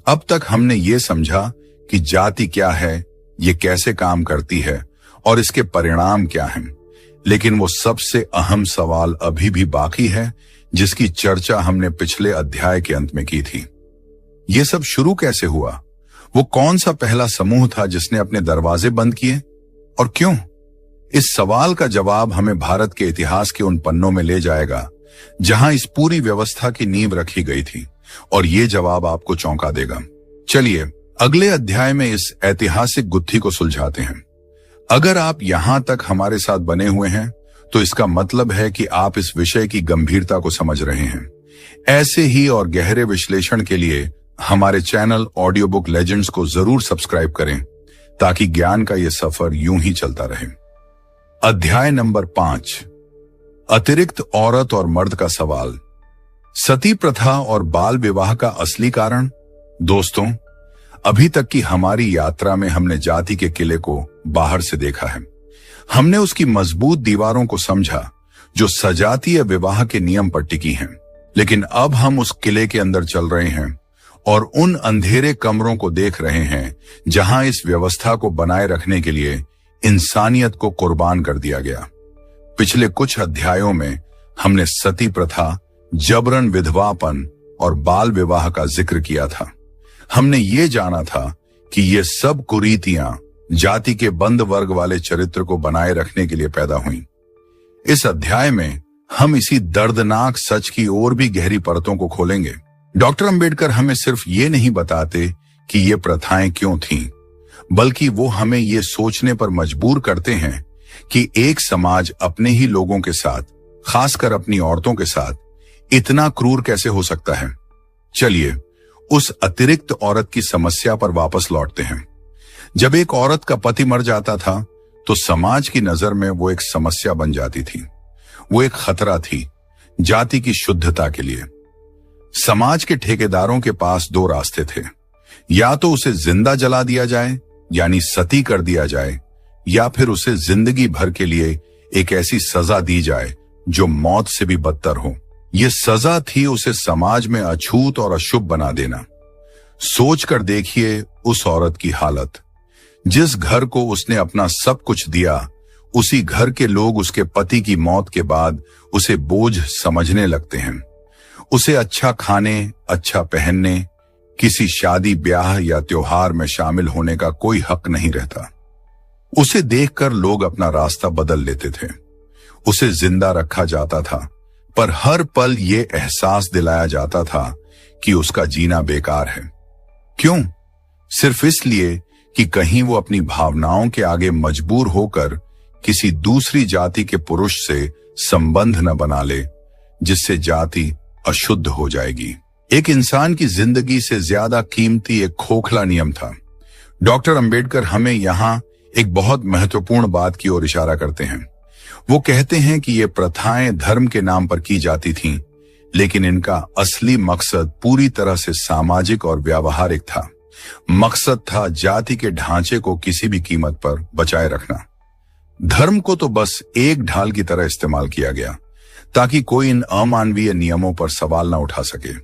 S1: अब तक हमने ये समझा कि जाति क्या है, ये कैसे काम करती है और इसके परिणाम क्या हैं। लेकिन वो सबसे अहम सवाल अभी भी बाकी है जिसकी चर्चा हमने पिछले अध्याय के अंत में की थी। ये सब शुरू कैसे हुआ? वो कौन सा पहला समूह था जिसने अपने दरवाजे बंद किए और क्यों? इस सवाल का जवाब हमें भारत के इतिहास के उन पन्नों में ले जाएगा जहां इस पूरी व्यवस्था की नींव रखी गई थी, और ये जवाब आपको चौंका देगा। चलिए अगले अध्याय में इस ऐतिहासिक गुत्थी को सुलझाते हैं। अगर आप यहां तक हमारे साथ बने हुए हैं तो इसका मतलब है कि आप इस विषय की गंभीरता को समझ रहे हैं। ऐसे ही और गहरे विश्लेषण के लिए हमारे चैनल ऑडियो बुक लेजेंड्स को जरूर सब्सक्राइब करें ताकि ज्ञान का यह सफर यूं ही चलता रहे। अध्याय नंबर 5, अतिरिक्त औरत और मर्द का सवाल। सती प्रथा और बाल विवाह का असली कारण। दोस्तों, अभी तक की हमारी यात्रा में हमने जाति के किले को बाहर से देखा है। हमने उसकी मजबूत दीवारों को समझा जो सजातीय विवाह के नियम पर टिकी हैं। लेकिन अब हम उस किले के अंदर चल रहे हैं और उन अंधेरे कमरों को देख रहे हैं जहां इस व्यवस्था को बनाए रखने के लिए इंसानियत को कुर्बान कर दिया गया। पिछले कुछ अध्यायों में हमने सती प्रथा, जबरन विधवापन और बाल विवाह का जिक्र किया था। हमने ये जाना था कि ये सब कुरीतियां जाति के बंद वर्ग वाले चरित्र को बनाए रखने के लिए पैदा हुई। इस अध्याय में हम इसी दर्दनाक सच की और भी गहरी परतों को खोलेंगे। डॉक्टर अंबेडकर हमें सिर्फ ये नहीं बताते कि ये प्रथाएं क्यों थीं, बल्कि वो हमें ये सोचने पर मजबूर करते हैं कि एक समाज अपने ही लोगों के साथ, खासकर अपनी औरतों के साथ, इतना क्रूर कैसे हो सकता है। चलिए उस अतिरिक्त औरत की समस्या पर वापस लौटते हैं। जब एक औरत का पति मर जाता था तो समाज की नजर में वो एक समस्या बन जाती थी। वो एक खतरा थी जाति की शुद्धता के लिए। समाज के ठेकेदारों के पास दो रास्ते थे, या तो उसे जिंदा जला दिया जाए यानी सती कर दिया जाए, या फिर उसे जिंदगी भर के लिए एक ऐसी सजा दी जाए जो मौत से भी बदतर हो। यह सजा थी उसे समाज में अछूत और अशुभ बना देना। सोच कर देखिए उस औरत की हालत। जिस घर को उसने अपना सब कुछ दिया, उसी घर के लोग उसके पति की मौत के बाद उसे बोझ समझने लगते हैं। उसे अच्छा खाने, अच्छा पहनने, किसी शादी ब्याह या त्योहार में शामिल होने का कोई हक नहीं रहता। उसे देखकर लोग अपना रास्ता बदल लेते थे। उसे जिंदा रखा जाता था, पर हर पल ये एहसास दिलाया जाता था कि उसका जीना बेकार है। क्यों? सिर्फ इसलिए कि कहीं वो अपनी भावनाओं के आगे मजबूर होकर किसी दूसरी जाति के पुरुष से संबंध न बना ले, जिससे जाति अशुद्ध हो जाएगी। एक इंसान की जिंदगी से ज्यादा कीमती एक खोखला नियम था। डॉक्टर अंबेडकर हमें यहाँ एक बहुत महत्वपूर्ण बात की ओर इशारा करते हैं। वो कहते हैं कि ये प्रथाएं धर्म के नाम पर की जाती थीं, लेकिन इनका असली मकसद पूरी तरह से सामाजिक और व्यावहारिक था। मकसद था जाति के ढांचे को किसी भी कीमत पर बचाए रखना। धर्म को तो बस एक ढाल की तरह इस्तेमाल किया गया ताकि कोई इन अमानवीय नियमों पर सवाल न उठा सके।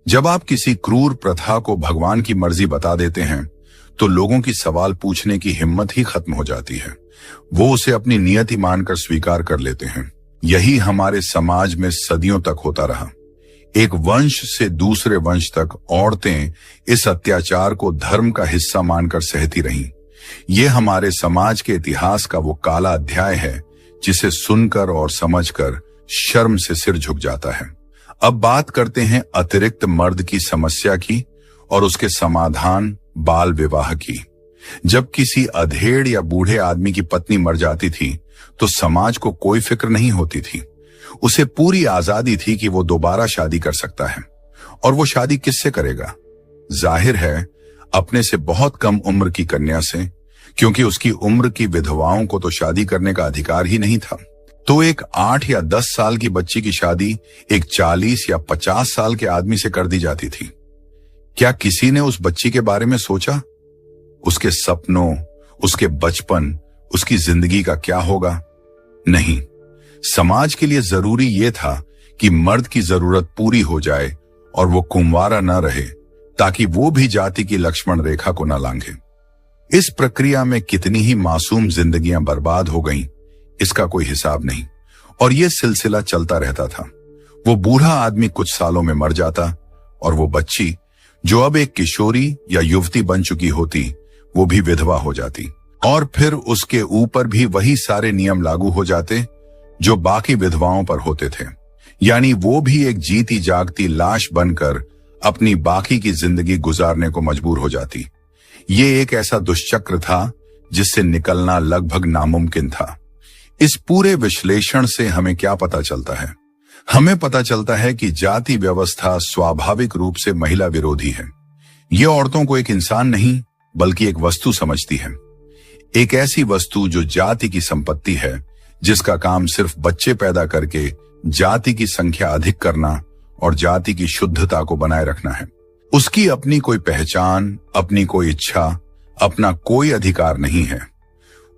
S1: जब आप किसी क्रूर प्रथा को भगवान की मर्जी बता देते हैं तो लोगों की सवाल पूछने की हिम्मत ही खत्म हो जाती है। वो उसे अपनी नियति मानकर स्वीकार कर लेते हैं। यही हमारे समाज में सदियों तक होता रहा। एक वंश से दूसरे वंश तक औरतें इस अत्याचार को धर्म का हिस्सा मानकर सहती रहीं। ये हमारे समाज के इतिहास का वो काला अध्याय है जिसे सुनकर और समझकर शर्म से सिर झुक जाता है। अब बात करते हैं अतिरिक्त मर्द की समस्या की और उसके समाधान बाल विवाह की। जब किसी अधेड़ या बूढ़े आदमी की पत्नी मर जाती थी तो समाज को कोई फिक्र नहीं होती थी। उसे पूरी आजादी थी कि वो दोबारा शादी कर सकता है। और वो शादी किससे करेगा? जाहिर है अपने से बहुत कम उम्र की कन्या से, क्योंकि उसकी उम्र की विधवाओं को तो शादी करने का अधिकार ही नहीं था। तो एक 8 या 10 साल की बच्ची की शादी एक 40 या 50 साल के आदमी से कर दी जाती थी। क्या किसी ने उस बच्ची के बारे में सोचा? उसके सपनों, उसके बचपन, उसकी जिंदगी का क्या होगा? नहीं। समाज के लिए जरूरी यह था कि मर्द की जरूरत पूरी हो जाए और वो कुंवारा न रहे, ताकि वो भी जाति की लक्ष्मण रेखा को न लांघे। इस प्रक्रिया में कितनी ही मासूम जिंदगियां बर्बाद हो गईं, इसका कोई हिसाब नहीं। और यह सिलसिला चलता रहता था। वो बूढ़ा आदमी कुछ सालों में मर जाता और वो बच्ची, जो अब एक किशोरी या युवती बन चुकी होती, वो भी विधवा हो जाती। और फिर उसके ऊपर भी वही सारे नियम लागू हो जाते जो बाकी विधवाओं पर होते थे। यानी वो भी एक जीती जागती लाश बनकर अपनी बाकी की जिंदगी गुजारने को मजबूर हो जाती। ये एक ऐसा दुष्चक्र था जिससे निकलना लगभग नामुमकिन था। इस पूरे विश्लेषण से हमें क्या पता चलता है? हमें पता चलता है कि जाति व्यवस्था स्वाभाविक रूप से महिला विरोधी है। ये औरतों को एक इंसान नहीं बल्कि एक वस्तु समझती है, एक ऐसी वस्तु जो जाति की संपत्ति है, जिसका काम सिर्फ बच्चे पैदा करके जाति की संख्या अधिक करना और जाति की शुद्धता को बनाए रखना है। उसकी अपनी कोई पहचान, अपनी कोई इच्छा, अपना कोई अधिकार नहीं है।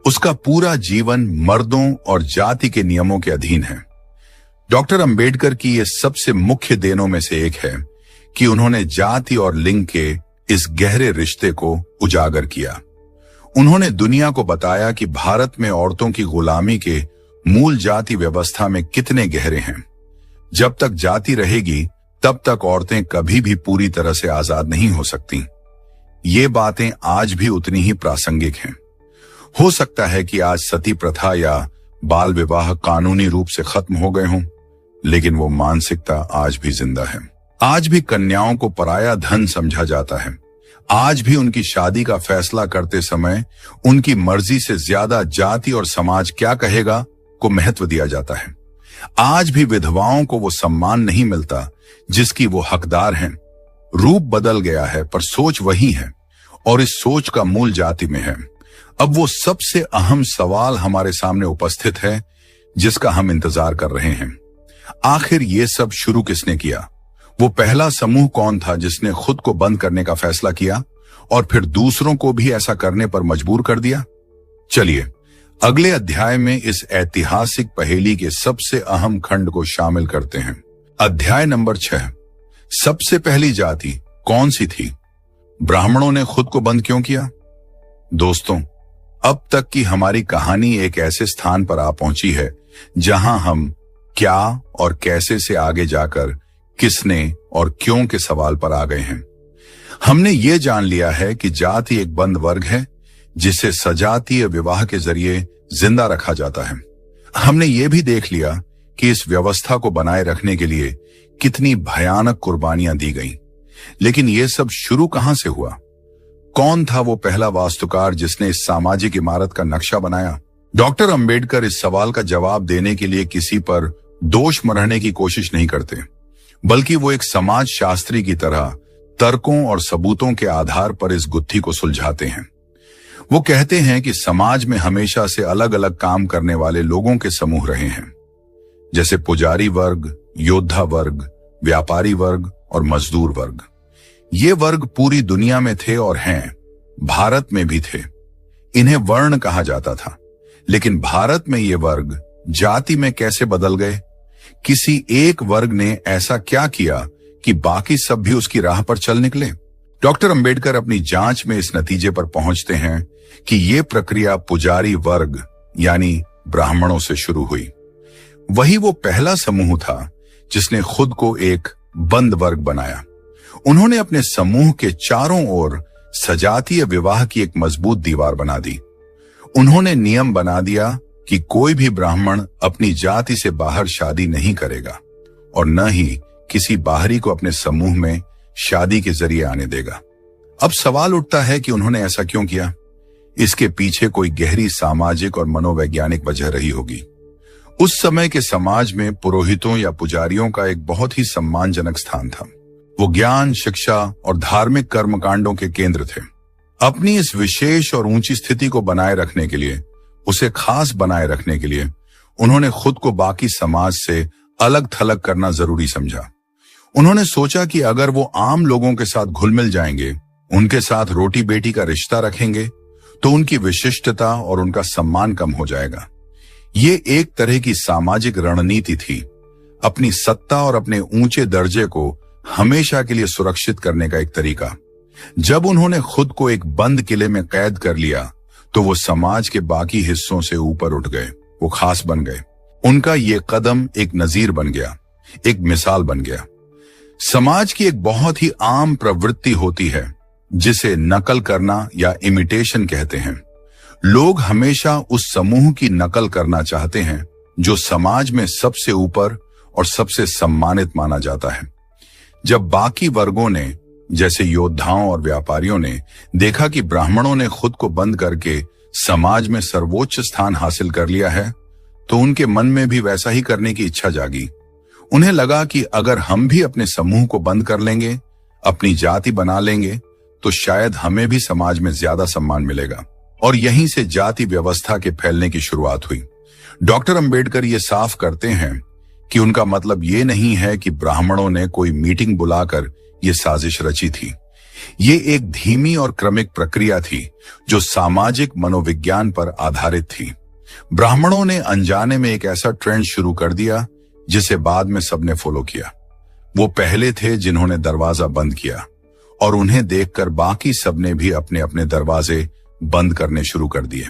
S1: उसका पूरा जीवन मर्दों और जाति के नियमों के अधीन है। डॉक्टर अंबेडकर की ये सबसे मुख्य देनों में से एक है कि उन्होंने जाति और लिंग के इस गहरे रिश्ते को उजागर किया। उन्होंने दुनिया को बताया कि भारत में औरतों की गुलामी के मूल जाति व्यवस्था में कितने गहरे हैं। जब तक जाति रहेगी तब तक औरतें कभी भी पूरी तरह से आजाद नहीं हो सकती। ये बातें आज भी उतनी ही प्रासंगिक हैं। हो सकता है कि आज सती प्रथा या बाल विवाह कानूनी रूप से खत्म हो गए हों, लेकिन वो मानसिकता आज भी जिंदा है। आज भी कन्याओं को पराया धन समझा जाता है। आज भी उनकी शादी का फैसला करते समय उनकी मर्जी से ज्यादा जाति और समाज क्या कहेगा को महत्व दिया जाता है। आज भी विधवाओं को वो सम्मान नहीं मिलता जिसकी वो हकदार हैं। रूप बदल गया है पर सोच वही है, और इस सोच का मूल जाति में है। अब वो सबसे अहम सवाल हमारे सामने उपस्थित है जिसका हम इंतजार कर रहे हैं। आखिर ये सब शुरू किसने किया? वो पहला समूह कौन था जिसने खुद को बंद करने का फैसला किया और फिर दूसरों को भी ऐसा करने पर मजबूर कर दिया? चलिए अगले अध्याय में इस ऐतिहासिक पहेली के सबसे अहम खंड को शामिल करते हैं। अध्याय नंबर 6। सबसे पहली जाति कौन सी थी? ब्राह्मणों ने खुद को बंद क्यों किया? दोस्तों, अब तक की हमारी कहानी एक ऐसे स्थान पर आ पहुंची है जहां हम क्या और कैसे से आगे जाकर किसने और क्यों के सवाल पर आ गए हैं। हमने ये जान लिया है कि जाति एक बंद वर्ग है जिसे सजातीय विवाह के जरिए जिंदा रखा जाता है। हमने ये भी देख लिया कि इस व्यवस्था को बनाए रखने के लिए कितनी भयानक कुर्बानियां दी गईं। लेकिन ये सब शुरू कहां से हुआ? कौन था वो पहला वास्तुकार जिसने इस सामाजिक इमारत का नक्शा बनाया? डॉक्टर अंबेडकर इस सवाल का जवाब देने के लिए किसी पर दोष मढ़ने की कोशिश नहीं करते, बल्कि वो एक समाज शास्त्री की तरह तर्कों और सबूतों के आधार पर इस गुत्थी को सुलझाते हैं। वो कहते हैं कि समाज में हमेशा से अलग अलग काम करने वाले लोगों के समूह रहे हैं, जैसे पुजारी वर्ग, योद्धा वर्ग, व्यापारी वर्ग और मजदूर वर्ग। ये वर्ग पूरी दुनिया में थे और हैं, भारत में भी थे। इन्हें वर्ण कहा जाता था, लेकिन भारत में ये वर्ग जाति में कैसे बदल गए? किसी एक वर्ग ने ऐसा क्या किया कि बाकी सब भी उसकी राह पर चल निकले? डॉक्टर अंबेडकर अपनी जांच में इस नतीजे पर पहुंचते हैं कि ये प्रक्रिया पुजारी वर्ग यानी ब्राह्मणों से शुरू हुई। वही वो पहला समूह था जिसने खुद को एक बंद वर्ग बनाया। उन्होंने अपने समूह के चारों ओर सजातीय विवाह की एक मजबूत दीवार बना दी। उन्होंने नियम बना दिया कि कोई भी ब्राह्मण अपनी जाति से बाहर शादी नहीं करेगा और न ही किसी बाहरी को अपने समूह में शादी के जरिए आने देगा। अब सवाल उठता है कि उन्होंने ऐसा क्यों किया? इसके पीछे कोई गहरी सामाजिक और मनोवैज्ञानिक वजह रही होगी। उस समय के समाज में पुरोहितों या पुजारियों का एक बहुत ही सम्मानजनक स्थान था। वो ज्ञान, शिक्षा और धार्मिक कर्मकांडों के केंद्र थे। अपनी इस विशेष और ऊंची स्थिति को बनाए रखने के लिए, उसे खास बनाए रखने के लिए, उन्होंने खुद को बाकी समाज से अलग थलग करना जरूरी समझा। उन्होंने सोचा कि अगर वो आम लोगों के साथ घुल मिल जाएंगे, उनके साथ रोटी बेटी का रिश्ता रखेंगे, तो उनकी विशिष्टता और उनका सम्मान कम हो जाएगा। ये एक तरह की सामाजिक रणनीति थी, अपनी सत्ता और अपने ऊंचे दर्जे को हमेशा के लिए सुरक्षित करने का एक तरीका। जब उन्होंने खुद को एक बंद किले में कैद कर लिया, तो वो समाज के बाकी हिस्सों से ऊपर उठ गए, वो खास बन गए। उनका ये कदम एक नजीर बन गया, एक मिसाल बन गया। समाज की एक बहुत ही आम प्रवृत्ति होती है जिसे नकल करना या इमिटेशन कहते हैं। लोग हमेशा उस समूह की नकल करना चाहते हैं जो समाज में सबसे ऊपर और सबसे सम्मानित माना जाता है। जब बाकी वर्गों ने, जैसे योद्धाओं और व्यापारियों ने, देखा कि ब्राह्मणों ने खुद को बंद करके समाज में सर्वोच्च स्थान हासिल कर लिया है, तो उनके मन में भी वैसा ही करने की इच्छा जागी। उन्हें लगा कि अगर हम भी अपने समूह को बंद कर लेंगे, अपनी जाति बना लेंगे, तो शायद हमें भी समाज में ज्यादा सम्मान मिलेगा। और यहीं से जाति व्यवस्था के फैलने की शुरुआत हुई। डॉक्टर अंबेडकर ये साफ करते हैं कि उनका मतलब ये नहीं है कि ब्राह्मणों ने कोई मीटिंग बुलाकर ये साजिश रची थी। ये एक धीमी और क्रमिक प्रक्रिया थी जो सामाजिक मनोविज्ञान पर आधारित थी। ब्राह्मणों ने अनजाने में एक ऐसा ट्रेंड शुरू कर दिया जिसे बाद में सबने फॉलो किया। वो पहले थे जिन्होंने दरवाजा बंद किया, और उन्हें देखकर बाकी सबने भी अपने अपने दरवाजे बंद करने शुरू कर दिए।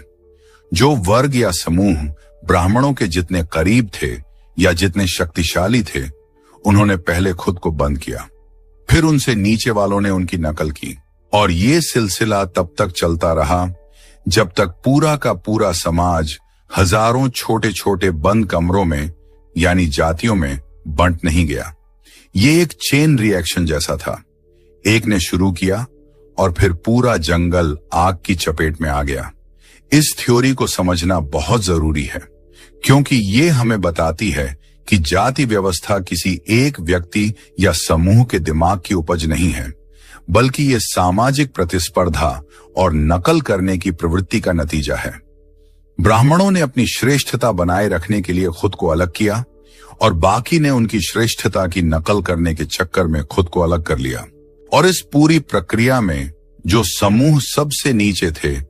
S1: जो वर्ग या समूह ब्राह्मणों के जितने करीब थे या जितने शक्तिशाली थे, उन्होंने पहले खुद को बंद किया, फिर उनसे नीचे वालों ने उनकी नकल की, और ये सिलसिला तब तक चलता रहा जब तक पूरा का पूरा समाज हजारों छोटे छोटे बंद कमरों में यानी जातियों में बंट नहीं गया। ये एक चेन रिएक्शन जैसा था। एक ने शुरू किया और फिर पूरा जंगल आग की चपेट में आ गया। इस थ्योरी को समझना बहुत जरूरी है, क्योंकि ये हमें बताती है कि जाति व्यवस्था किसी एक व्यक्ति या समूह के दिमाग की उपज नहीं है, बल्कि ये सामाजिक प्रतिस्पर्धा और नकल करने की प्रवृत्ति का नतीजा है। ब्राह्मणों ने अपनी श्रेष्ठता बनाए रखने के लिए खुद को अलग किया, और बाकी ने उनकी श्रेष्ठता की नकल करने के चक्कर में खुद को अलग कर लिया। और इस पूरी प्रक्रिया में जो समूह सबसे नीचे थे,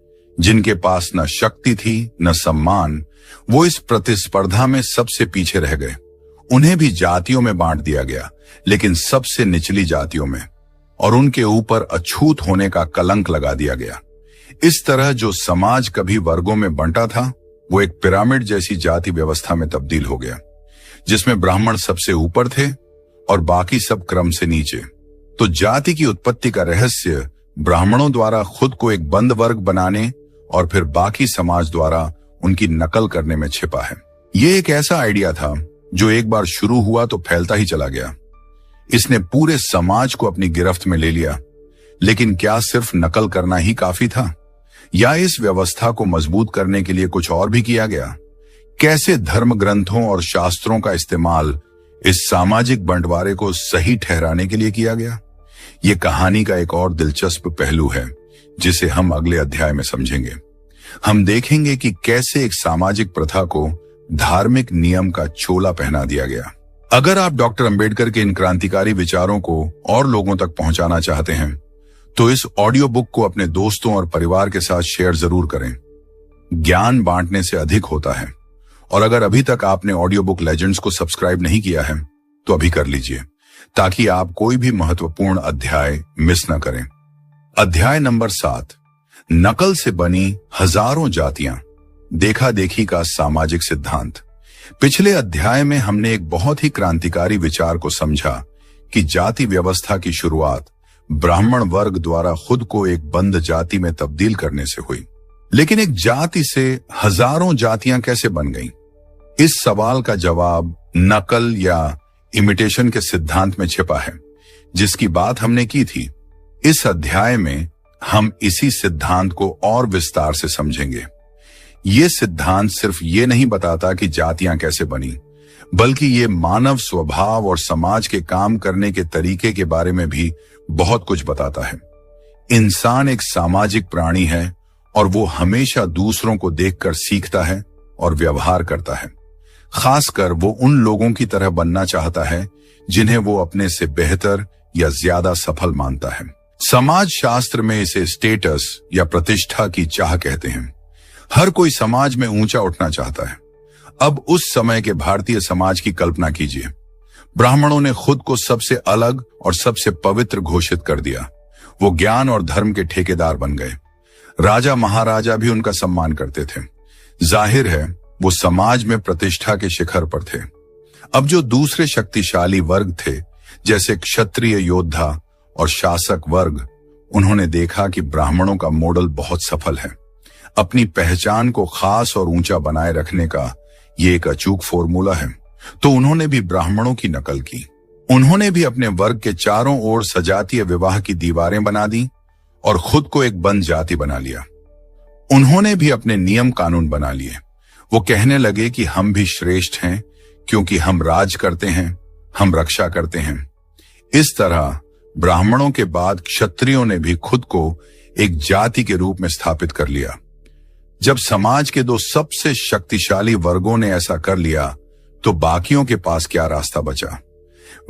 S1: जिनके पास न शक्ति थी न सम्मान, वो इस प्रतिस्पर्धा में सबसे पीछे रह गए। उन्हें भी जातियों में बांट दिया गया, लेकिन सबसे निचली जातियों में, और उनके ऊपर अछूत होने का कलंक लगा दिया गया। इस तरह जो समाज कभी वर्गों में बंटा था, वो एक पिरामिड जैसी जाति व्यवस्था में तब्दील हो गया, जिसमें ब्राह्मण सबसे ऊपर थे और बाकी सब क्रम से नीचे। तो जाति की उत्पत्ति का रहस्य ब्राह्मणों द्वारा खुद को एक बंद वर्ग बनाने और फिर बाकी समाज द्वारा उनकी नकल करने में छिपा है। ये एक ऐसा आइडिया था जो एक बार शुरू हुआ तो फैलता ही चला गया। इसने पूरे समाज को अपनी गिरफ्त में ले लिया। लेकिन क्या सिर्फ नकल करना ही काफी था, या इस व्यवस्था को मजबूत करने के लिए कुछ और भी किया गया? कैसे धर्म ग्रंथों और शास्त्रों का इस्तेमाल इस सामाजिक बंटवारे को सही ठहराने के लिए किया गया? ये कहानी का एक और दिलचस्प पहलू है जिसे हम अगले अध्याय में समझेंगे। हम देखेंगे कि कैसे एक सामाजिक प्रथा को धार्मिक नियम का चोला पहना दिया गया। अगर आप डॉक्टर अंबेडकर के इन क्रांतिकारी विचारों को और लोगों तक पहुंचाना चाहते हैं, तो इस ऑडियो बुक को अपने दोस्तों और परिवार के साथ शेयर जरूर करें। ज्ञान बांटने से अधिक होता है। और अगर अभी तक आपने ऑडियो बुक लेजेंड्स को सब्सक्राइब नहीं किया है, तो अभी कर लीजिए, ताकि आप कोई भी महत्वपूर्ण अध्याय मिस न करें। अध्याय नंबर 7, नकल से बनी हजारों जातियां, देखा देखी का सामाजिक सिद्धांत। पिछले अध्याय में हमने एक बहुत ही क्रांतिकारी विचार को समझा कि जाति व्यवस्था की शुरुआत ब्राह्मण वर्ग द्वारा खुद को एक बंद जाति में तब्दील करने से हुई। लेकिन एक जाति से हजारों जातियां कैसे बन गईं? इस सवाल का जवाब नकल या इमिटेशन के सिद्धांत में छिपा है, जिसकी बात हमने की थी। इस अध्याय में हम इसी सिद्धांत को और विस्तार से समझेंगे। ये सिद्धांत सिर्फ ये नहीं बताता कि जातियां कैसे बनी, बल्कि ये मानव स्वभाव और समाज के काम करने के तरीके के बारे में भी बहुत कुछ बताता है। इंसान एक सामाजिक प्राणी है और वो हमेशा दूसरों को देखकर सीखता है और व्यवहार करता है। खासकर वो उन लोगों की तरह बनना चाहता है जिन्हें वो अपने से बेहतर या ज्यादा सफल मानता है। समाज शास्त्र में इसे स्टेटस या प्रतिष्ठा की चाह कहते हैं। हर कोई समाज में ऊंचा उठना चाहता है। अब उस समय के भारतीय समाज की कल्पना कीजिए। ब्राह्मणों ने खुद को सबसे अलग और सबसे पवित्र घोषित कर दिया। वो ज्ञान और धर्म के ठेकेदार बन गए। राजा महाराजा भी उनका सम्मान करते थे। जाहिर है वो समाज में प्रतिष्ठा के शिखर पर थे। अब जो दूसरे शक्तिशाली वर्ग थे, जैसे क्षत्रिय योद्धा और शासक वर्ग, उन्होंने देखा कि ब्राह्मणों का मॉडल बहुत सफल है। अपनी पहचान को खास और ऊंचा बनाए रखने का ये एक अचूक फॉर्मूला है। तो उन्होंने भी ब्राह्मणों की नकल की। उन्होंने भी अपने वर्ग के चारों ओर सजातीय विवाह की दीवारें बना दी और खुद को एक बंद जाति बना लिया। उन्होंने भी अपने नियम कानून बना लिए। वो कहने लगे कि हम भी श्रेष्ठ हैं क्योंकि हम राज करते हैं, हम रक्षा करते हैं। इस तरह ब्राह्मणों के बाद क्षत्रियों ने भी खुद को एक जाति के रूप में स्थापित कर लिया। जब समाज के दो सबसे शक्तिशाली वर्गों ने ऐसा कर लिया तो बाकियों के पास क्या रास्ता बचा?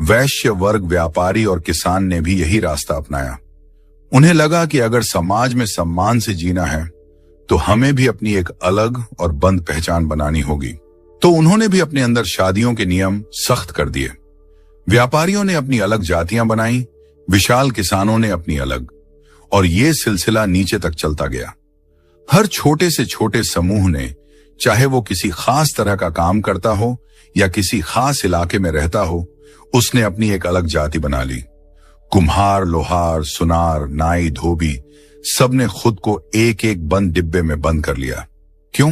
S1: वैश्य वर्ग, व्यापारी और किसान ने भी यही रास्ता अपनाया। उन्हें लगा कि अगर समाज में सम्मान से जीना है तो हमें भी अपनी एक अलग और बंद पहचान बनानी होगी। तो उन्होंने भी अपने अंदर शादियों के नियम सख्त कर दिए। व्यापारियों ने अपनी अलग जातियां बनाई, विशाल किसानों ने अपनी अलग, और ये सिलसिला नीचे तक चलता गया। हर छोटे से छोटे समूह ने, चाहे वो किसी खास तरह का काम करता हो या किसी खास इलाके में रहता हो, उसने अपनी एक अलग जाति बना ली। कुम्हार, लोहार, सुनार, नाई, धोबी, सबने खुद को एक एक बंद डिब्बे में बंद कर लिया। क्यों?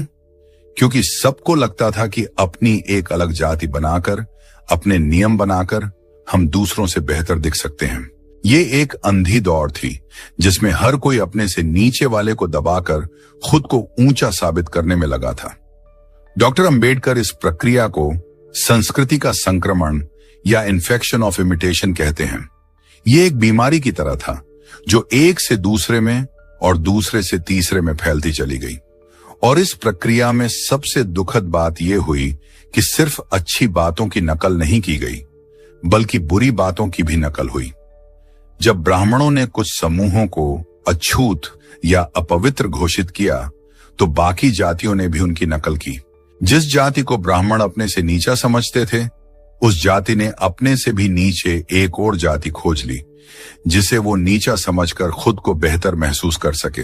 S1: क्योंकि सबको लगता था कि अपनी एक अलग जाति बनाकर, अपने नियम बनाकर हम दूसरों से बेहतर दिख सकते हैं। ये एक अंधी दौड़ थी जिसमें हर कोई अपने से नीचे वाले को दबाकर खुद को ऊंचा साबित करने में लगा था। डॉक्टर अंबेडकर इस प्रक्रिया को संस्कृति का संक्रमण या इन्फेक्शन ऑफ इमिटेशन कहते हैं। ये एक बीमारी की तरह था जो एक से दूसरे में और दूसरे से तीसरे में फैलती चली गई। और इस प्रक्रिया में सबसे दुखद बात यह हुई कि सिर्फ अच्छी बातों की नकल नहीं की गई, बल्कि बुरी बातों की भी नकल हुई। जब ब्राह्मणों ने कुछ समूहों को अछूत या अपवित्र घोषित किया तो बाकी जातियों ने भी उनकी नकल की। जिस जाति को ब्राह्मण अपने से नीचा समझते थे, उस जाति ने अपने से भी नीचे एक और जाति खोज ली जिसे वो नीचा समझकर खुद को बेहतर महसूस कर सके।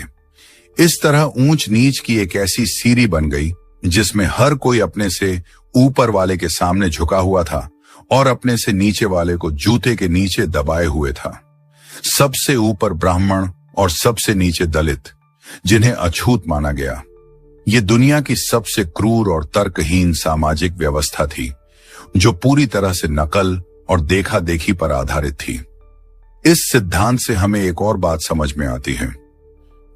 S1: इस तरह ऊंच नीच की एक ऐसी सीढ़ी बन गई जिसमें हर कोई अपने से ऊपर वाले के सामने झुका हुआ था और अपने से नीचे वाले को जूते के नीचे दबाए हुए था। सबसे ऊपर ब्राह्मण और सबसे नीचे दलित, जिन्हें अछूत माना गया। ये दुनिया की सबसे क्रूर और तर्कहीन सामाजिक व्यवस्था थी जो पूरी तरह से नकल और देखा देखी पर आधारित थी। इस सिद्धांत से हमें एक और बात समझ में आती है।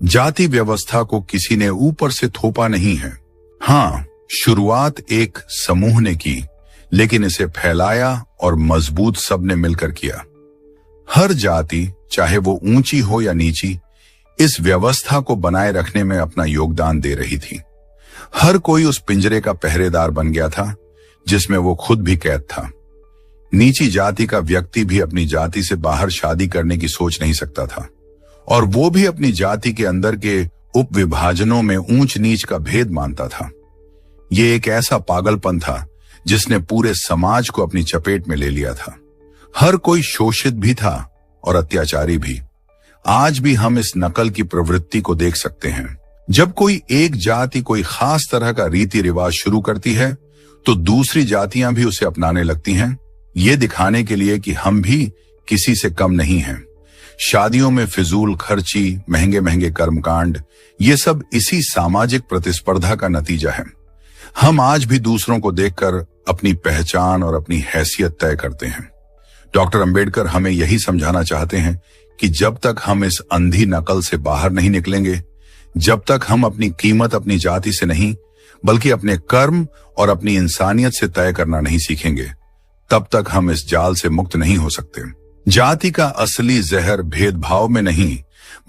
S1: जाति व्यवस्था को किसी ने ऊपर से थोपा नहीं है। हाँ, शुरुआत एक समूह ने की, लेकिन इसे फैलाया और मजबूत सबने मिलकर किया। हर जाति, चाहे वो ऊंची हो या नीची, इस व्यवस्था को बनाए रखने में अपना योगदान दे रही थी। हर कोई उस पिंजरे का पहरेदार बन गया था जिसमें वो खुद भी कैद था। नीची जाति का व्यक्ति भी अपनी जाति से बाहर शादी करने की सोच नहीं सकता था, और वो भी अपनी जाति के अंदर के उपविभाजनों में ऊंच नीच का भेद मानता था। ये एक ऐसा पागलपन था जिसने पूरे समाज को अपनी चपेट में ले लिया था। हर कोई शोषित भी था और अत्याचारी भी। आज भी हम इस नकल की प्रवृत्ति को देख सकते हैं। जब कोई एक जाति कोई खास तरह का रीति रिवाज शुरू करती है तो दूसरी जातियां भी उसे अपनाने लगती हैं, ये दिखाने के लिए कि हम भी किसी से कम नहीं हैं। शादियों में फिजूल खर्ची, महंगे महंगे कर्मकांड, ये सब इसी सामाजिक प्रतिस्पर्धा का नतीजा है। हम आज भी दूसरों को देखकर अपनी पहचान और अपनी हैसियत तय करते हैं। डॉक्टर अंबेडकर हमें यही समझाना चाहते हैं कि जब तक हम इस अंधी नकल से बाहर नहीं निकलेंगे, जब तक हम अपनी कीमत अपनी जाति से नहीं बल्कि अपने कर्म और अपनी इंसानियत से तय करना नहीं सीखेंगे, तब तक हम इस जाल से मुक्त नहीं हो सकते। जाति का असली जहर भेदभाव में नहीं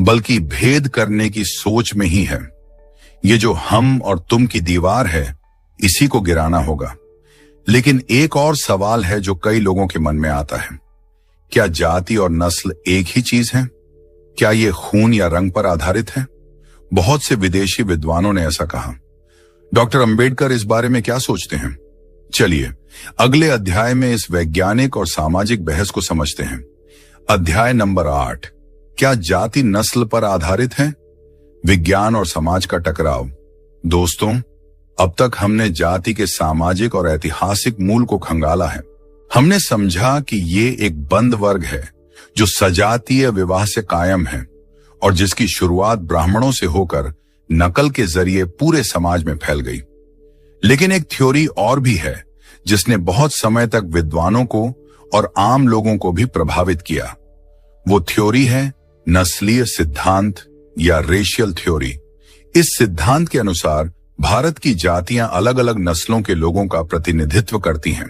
S1: बल्कि भेद करने की सोच में ही है। ये जो हम और तुम की दीवार है, इसी को गिराना होगा। लेकिन एक और सवाल है जो कई लोगों के मन में आता है, क्या जाति और नस्ल एक ही चीज है? क्या ये खून या रंग पर आधारित है? बहुत से विदेशी विद्वानों ने ऐसा कहा। डॉक्टर अंबेडकर इस बारे में क्या सोचते हैं? चलिए अगले अध्याय में इस वैज्ञानिक और सामाजिक बहस को समझते हैं। अध्याय नंबर 8, क्या जाति नस्ल पर आधारित है? विज्ञान और समाज का टकराव। दोस्तों, अब तक हमने जाति के सामाजिक और ऐतिहासिक मूल को खंगाला है। हमने समझा कि ये एक बंद वर्ग है जो सजातीय विवाह से कायम है और जिसकी शुरुआत ब्राह्मणों से होकर नकल के जरिए पूरे समाज में फैल गई। लेकिन एक थ्योरी और भी है जिसने बहुत समय तक विद्वानों को और आम लोगों को भी प्रभावित किया। वो थ्योरी है नस्लीय सिद्धांत या रेशियल थ्योरी। इस सिद्धांत के अनुसार भारत की जातियां अलग अलग नस्लों के लोगों का प्रतिनिधित्व करती हैं।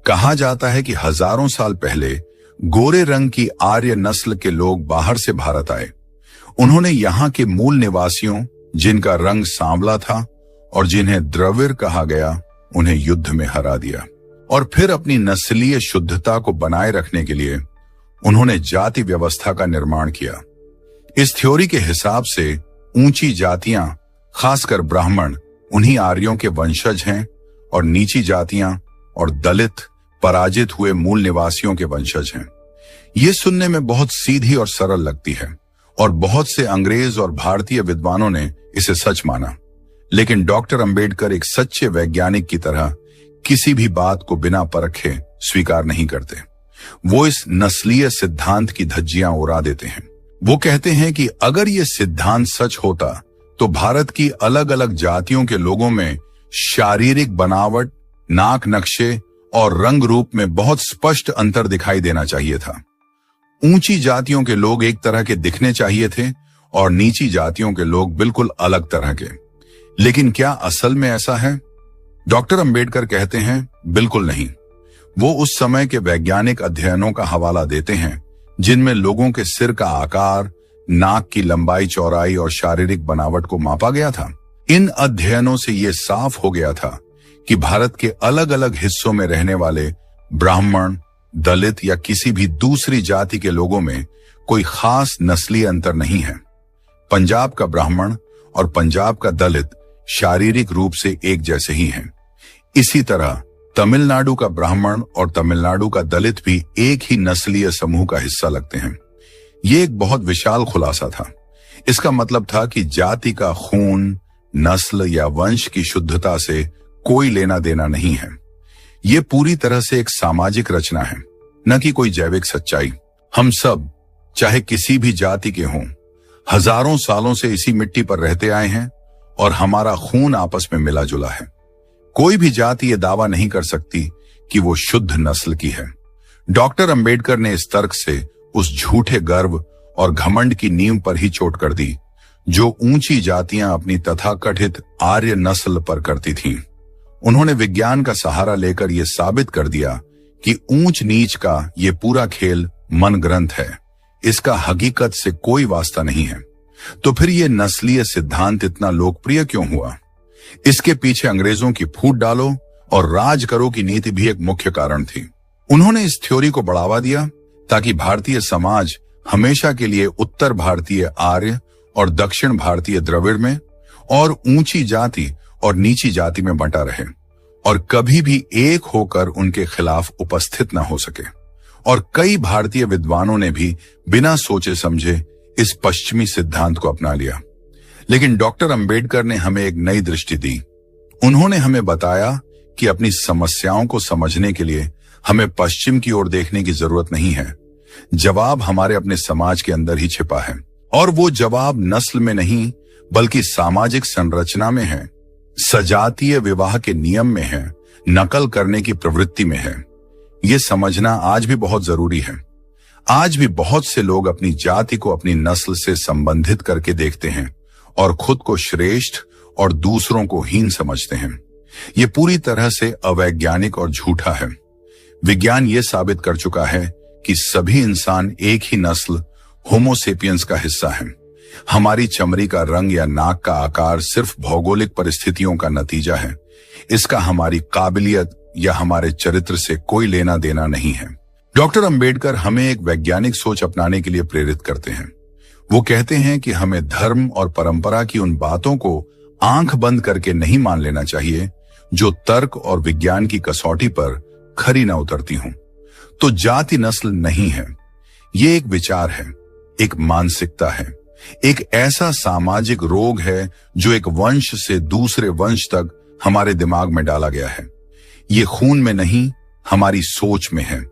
S1: कहा जाता है कि हजारों साल पहले गोरे रंग की आर्य नस्ल के लोग बाहर से भारत आए। उन्होंने यहाँ के मूल निवासियों, जिनका रंग सांवला था और जिन्हें द्रविड़ कहा गया, उन्हें युद्ध में हरा दिया। और फिर अपनी नस्लीय शुद्धता को बनाए रखने के लिए उन्होंने जाति व्यवस्था का निर्माण किया। इस थ्योरी के हिसाब से ऊंची जातियां, खासकर ब्राह्मण, उन्हीं आर्यों के वंशज हैं और नीची जातियां और दलित पराजित हुए मूल निवासियों के वंशज हैं। ये सुनने में बहुत सीधी और सरल लगती है और बहुत से अंग्रेज और भारतीय विद्वानों ने इसे सच माना। लेकिन डॉक्टर अंबेडकर एक सच्चे वैज्ञानिक की तरह किसी भी बात को बिना परखे स्वीकार नहीं करते। वो इस नस्लीय सिद्धांत की धज्जियां उड़ा देते हैं। वो कहते हैं कि अगर ये सिद्धांत सच होता तो भारत की अलग अलग जातियों के लोगों में शारीरिक बनावट, नाक नक्शे और रंग रूप में बहुत स्पष्ट अंतर दिखाई देना चाहिए था। ऊंची जातियों के लोग एक तरह के दिखने चाहिए थे और नीची जातियों के लोग बिल्कुल अलग तरह के। लेकिन क्या असल में ऐसा है? डॉक्टर अंबेडकर कहते हैं बिल्कुल नहीं। वो उस समय के वैज्ञानिक अध्ययनों का हवाला देते हैं जिनमें लोगों के सिर का आकार, नाक की लंबाई चौड़ाई और शारीरिक बनावट को मापा गया था। इन अध्ययनों से ये साफ हो गया था कि भारत के अलग अलग हिस्सों में रहने वाले ब्राह्मण, दलित या किसी भी दूसरी जाति के लोगों में कोई खास नस्लीय अंतर नहीं है। पंजाब का ब्राह्मण और पंजाब का दलित शारीरिक रूप से एक जैसे ही हैं। इसी तरह तमिलनाडु का ब्राह्मण और तमिलनाडु का दलित भी एक ही नस्लीय समूह का हिस्सा लगते हैं। ये एक बहुत विशाल खुलासा था। इसका मतलब था कि जाति का खून, नस्ल या वंश की शुद्धता से कोई लेना देना नहीं है। ये पूरी तरह से एक सामाजिक रचना है, न कि कोई जैविक सच्चाई। हम सब, चाहे किसी भी जाति के हों, हजारों सालों से इसी मिट्टी पर रहते आए हैं और हमारा खून आपस में मिला जुला है। कोई भी जाति ये दावा नहीं कर सकती कि वो शुद्ध नस्ल की है। डॉक्टर अंबेडकर ने इस तर्क से उस झूठे गर्व और घमंड की नींव पर ही चोट कर दी जो ऊंची जातियां अपनी तथाकथित आर्य नस्ल पर करती थीं। उन्होंने विज्ञान का सहारा लेकर यह साबित कर दिया कि ऊंच नीच का ये पूरा खेल मन ग्रंथ है, इसका हकीकत से कोई वास्ता नहीं है। तो फिर ये नस्लीय सिद्धांत इतना लोकप्रिय क्यों हुआ? इसके पीछे अंग्रेजों की फूट डालो और राज करो की नीति भी एक मुख्य कारण थी। उन्होंने इस थ्योरी को बढ़ावा दिया ताकि भारतीय समाज हमेशा के लिए उत्तर भारतीय आर्य और दक्षिण भारतीय द्रविड़ में और ऊंची जाति और नीची जाति में बंटा रहे और कभी भी एक होकर उनके खिलाफ उपस्थित न हो सके। और कई भारतीय विद्वानों ने भी बिना सोचे समझे इस पश्चिमी सिद्धांत को अपना लिया। लेकिन डॉक्टर अंबेडकर ने हमें एक नई दृष्टि दी। उन्होंने हमें बताया कि अपनी समस्याओं को समझने के लिए हमें पश्चिम की ओर देखने की जरूरत नहीं है। जवाब हमारे अपने समाज के अंदर ही छिपा है और वो जवाब नस्ल में नहीं बल्कि सामाजिक संरचना में है, सजातीय विवाह के नियम में है, नकल करने की प्रवृत्ति में है। ये समझना आज भी बहुत जरूरी है। आज भी बहुत से लोग अपनी जाति को अपनी नस्ल से संबंधित करके देखते हैं और खुद को श्रेष्ठ और दूसरों को हीन समझते हैं। ये पूरी तरह से अवैज्ञानिक और झूठा है। विज्ञान ये साबित कर चुका है कि सभी इंसान एक ही नस्ल होमोसेपियंस का हिस्सा हैं। हमारी चमड़ी का रंग या नाक का आकार सिर्फ भौगोलिक परिस्थितियों का नतीजा है। इसका हमारी काबिलियत या हमारे चरित्र से कोई लेना देना नहीं है। डॉक्टर अंबेडकर हमें एक वैज्ञानिक सोच अपनाने के लिए प्रेरित करते हैं। वो कहते हैं कि हमें धर्म और परंपरा की उन बातों को आंख बंद करके नहीं मान लेना चाहिए जो तर्क और विज्ञान की कसौटी पर खरी न उतरती हों। तो जाति नस्ल नहीं है, ये एक विचार है, एक मानसिकता है, एक ऐसा सामाजिक रोग है जो एक वंश से दूसरे वंश तक हमारे दिमाग में डाला गया है। ये खून में नहीं, हमारी सोच में है।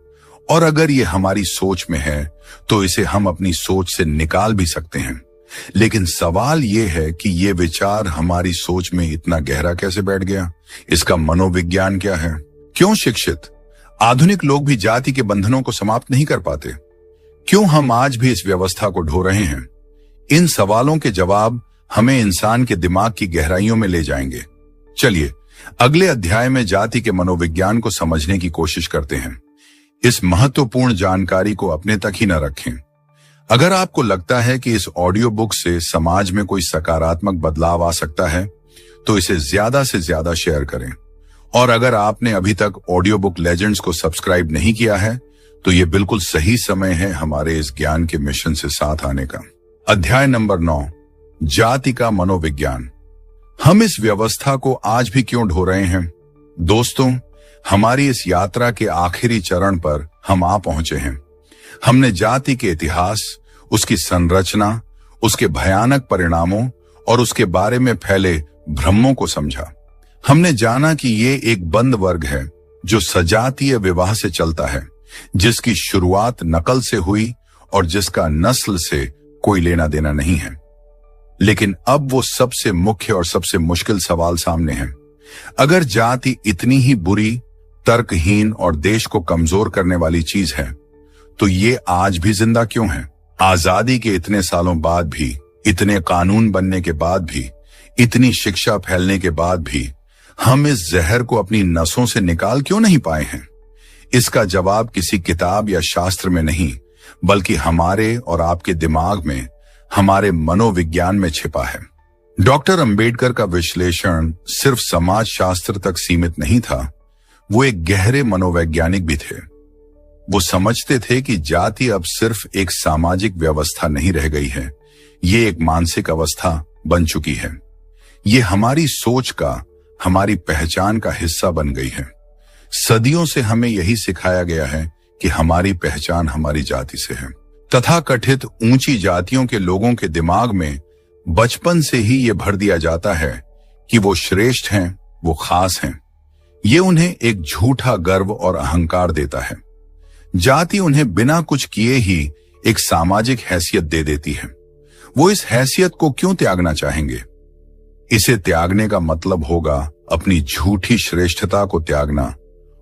S1: और अगर ये हमारी सोच में है तो इसे हम अपनी सोच से निकाल भी सकते हैं। लेकिन सवाल ये है कि ये विचार हमारी सोच में इतना गहरा कैसे बैठ गया? इसका मनोविज्ञान क्या है? क्यों शिक्षित, आधुनिक लोग भी जाति के बंधनों को समाप्त नहीं कर पाते। क्यों हम आज भी इस व्यवस्था को ढो रहे हैं? इन सवालों के जवाब हमें इंसान के दिमाग की गहराइयों में ले जाएंगे। चलिए अगले अध्याय में जाति के मनोविज्ञान को समझने की कोशिश करते हैं। इस महत्वपूर्ण जानकारी को अपने तक ही न रखें। अगर आपको लगता है कि इस ऑडियो बुक से समाज में कोई सकारात्मक बदलाव आ सकता है तो इसे ज्यादा से ज्यादा शेयर करें। और अगर आपने अभी तक ऑडियो बुक लेजेंड्स को सब्सक्राइब नहीं किया है तो ये बिल्कुल सही समय है हमारे इस ज्ञान के मिशन से साथ आने का। अध्याय नंबर 9, जाति का मनोविज्ञान। हम इस व्यवस्था को आज भी क्यों ढो रहे हैं? दोस्तों, हमारी इस यात्रा के आखिरी चरण पर हम आ पहुंचे हैं। हमने जाति के इतिहास, उसकी संरचना, उसके भयानक परिणामों और उसके बारे में फैले भ्रमों को समझा। हमने जाना कि ये एक बंद वर्ग है जो सजातीय विवाह से चलता है, जिसकी शुरुआत नकल से हुई और जिसका नस्ल से कोई लेना देना नहीं है। लेकिन अब वो सबसे मुख्य और सबसे मुश्किल सवाल सामने है। अगर जाति इतनी ही बुरी, तर्कहीन और देश को कमजोर करने वाली चीज है तो ये आज भी जिंदा क्यों है? आजादी के इतने सालों बाद भी, इतने कानून बनने के बाद भी, इतनी शिक्षा फैलने के बाद भी हम इस जहर को अपनी नसों से निकाल क्यों नहीं पाए हैं? इसका जवाब किसी किताब या शास्त्र में नहीं, बल्कि हमारे और आपके दिमाग में, हमारे मनोविज्ञान में छिपा है। डॉक्टर अंबेडकर का विश्लेषण सिर्फ समाज शास्त्र तक सीमित नहीं था, वो एक गहरे मनोवैज्ञानिक भी थे। वो समझते थे कि जाति अब सिर्फ एक सामाजिक व्यवस्था नहीं रह गई है, ये एक मानसिक अवस्था बन चुकी है। ये हमारी सोच का, हमारी पहचान का हिस्सा बन गई है। सदियों से हमें यही सिखाया गया है कि हमारी पहचान हमारी जाति से है। तथाकथित ऊंची जातियों के लोगों के दिमाग में बचपन से ही ये भर दिया जाता है कि वो श्रेष्ठ हैं, वो खास हैं। ये उन्हें एक झूठा गर्व और अहंकार देता है। जाति उन्हें बिना कुछ किए ही एक सामाजिक हैसियत दे देती है। वो इस हैसियत को क्यों त्यागना चाहेंगे? इसे त्यागने का मतलब होगा अपनी झूठी श्रेष्ठता को त्यागना,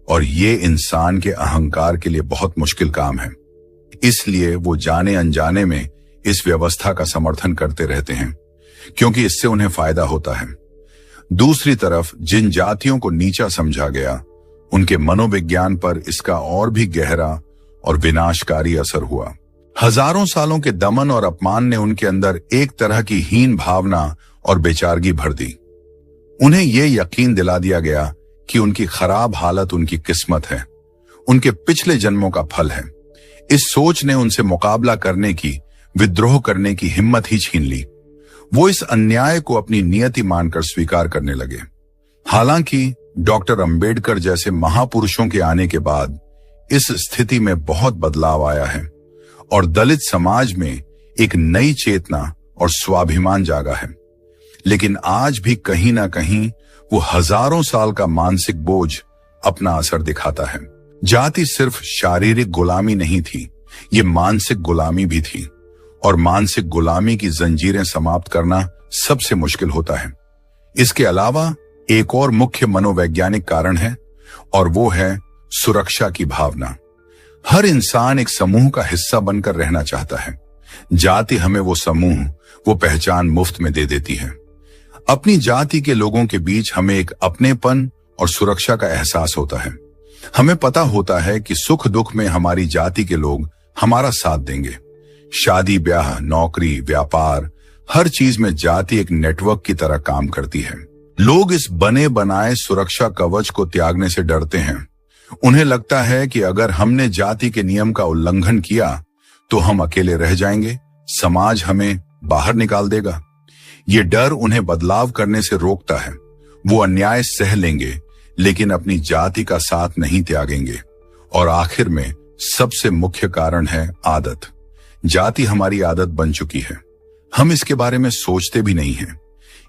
S1: और ये इंसान के अहंकार के लिए बहुत मुश्किल काम है। इसलिए वो जाने अनजाने में इस व्यवस्था का समर्थन करते रहते हैं, क्योंकि इससे उन्हें फायदा होता है। दूसरी तरफ जिन जातियों को नीचा समझा गया, उनके मनोविज्ञान पर इसका और भी गहरा और विनाशकारी असर हुआ। हजारों सालों के दमन और अपमान ने उनके अंदर एक तरह की हीन भावना और बेचारगी भर दी। उन्हें यह यकीन दिला दिया गया कि उनकी खराब हालत उनकी किस्मत है, उनके पिछले जन्मों का फल है। इस सोच ने उनसे मुकाबला करने की, विद्रोह करने की हिम्मत ही छीन ली। वो इस अन्याय को अपनी नियति मानकर स्वीकार करने लगे। हालांकि डॉक्टर अंबेडकर जैसे महापुरुषों के आने के बाद इस स्थिति में बहुत बदलाव आया है और दलित समाज में एक नई चेतना और स्वाभिमान जागा है। लेकिन आज भी कहीं ना कहीं वो हजारों साल का मानसिक बोझ अपना असर दिखाता है। जाति सिर्फ शारीरिक गुलामी नहीं थी, ये मानसिक गुलामी भी थी, और मानसिक गुलामी की जंजीरें समाप्त करना सबसे मुश्किल होता है। इसके अलावा एक और मुख्य मनोवैज्ञानिक कारण है, और वो है सुरक्षा की भावना। हर इंसान एक समूह का हिस्सा बनकर रहना चाहता है। जाति हमें वो समूह, वो पहचान मुफ्त में दे देती है। अपनी जाति के लोगों के बीच हमें एक अपनेपन और सुरक्षा का एहसास होता है। हमें पता होता है कि सुख दुख में हमारी जाति के लोग हमारा साथ देंगे। शादी ब्याह, नौकरी, व्यापार, हर चीज में जाति एक नेटवर्क की तरह काम करती है। लोग इस बने बनाए सुरक्षा कवच को त्यागने से डरते हैं। उन्हें लगता है कि अगर हमने जाति के नियम का उल्लंघन किया तो हम अकेले रह जाएंगे, समाज हमें बाहर निकाल देगा। ये डर उन्हें बदलाव करने से रोकता है। वो अन्याय सह लेंगे लेकिन अपनी जाति का साथ नहीं त्यागेंगे। और आखिर में सबसे मुख्य कारण है आदत। जाति हमारी आदत बन चुकी है, हम इसके बारे में सोचते भी नहीं हैं।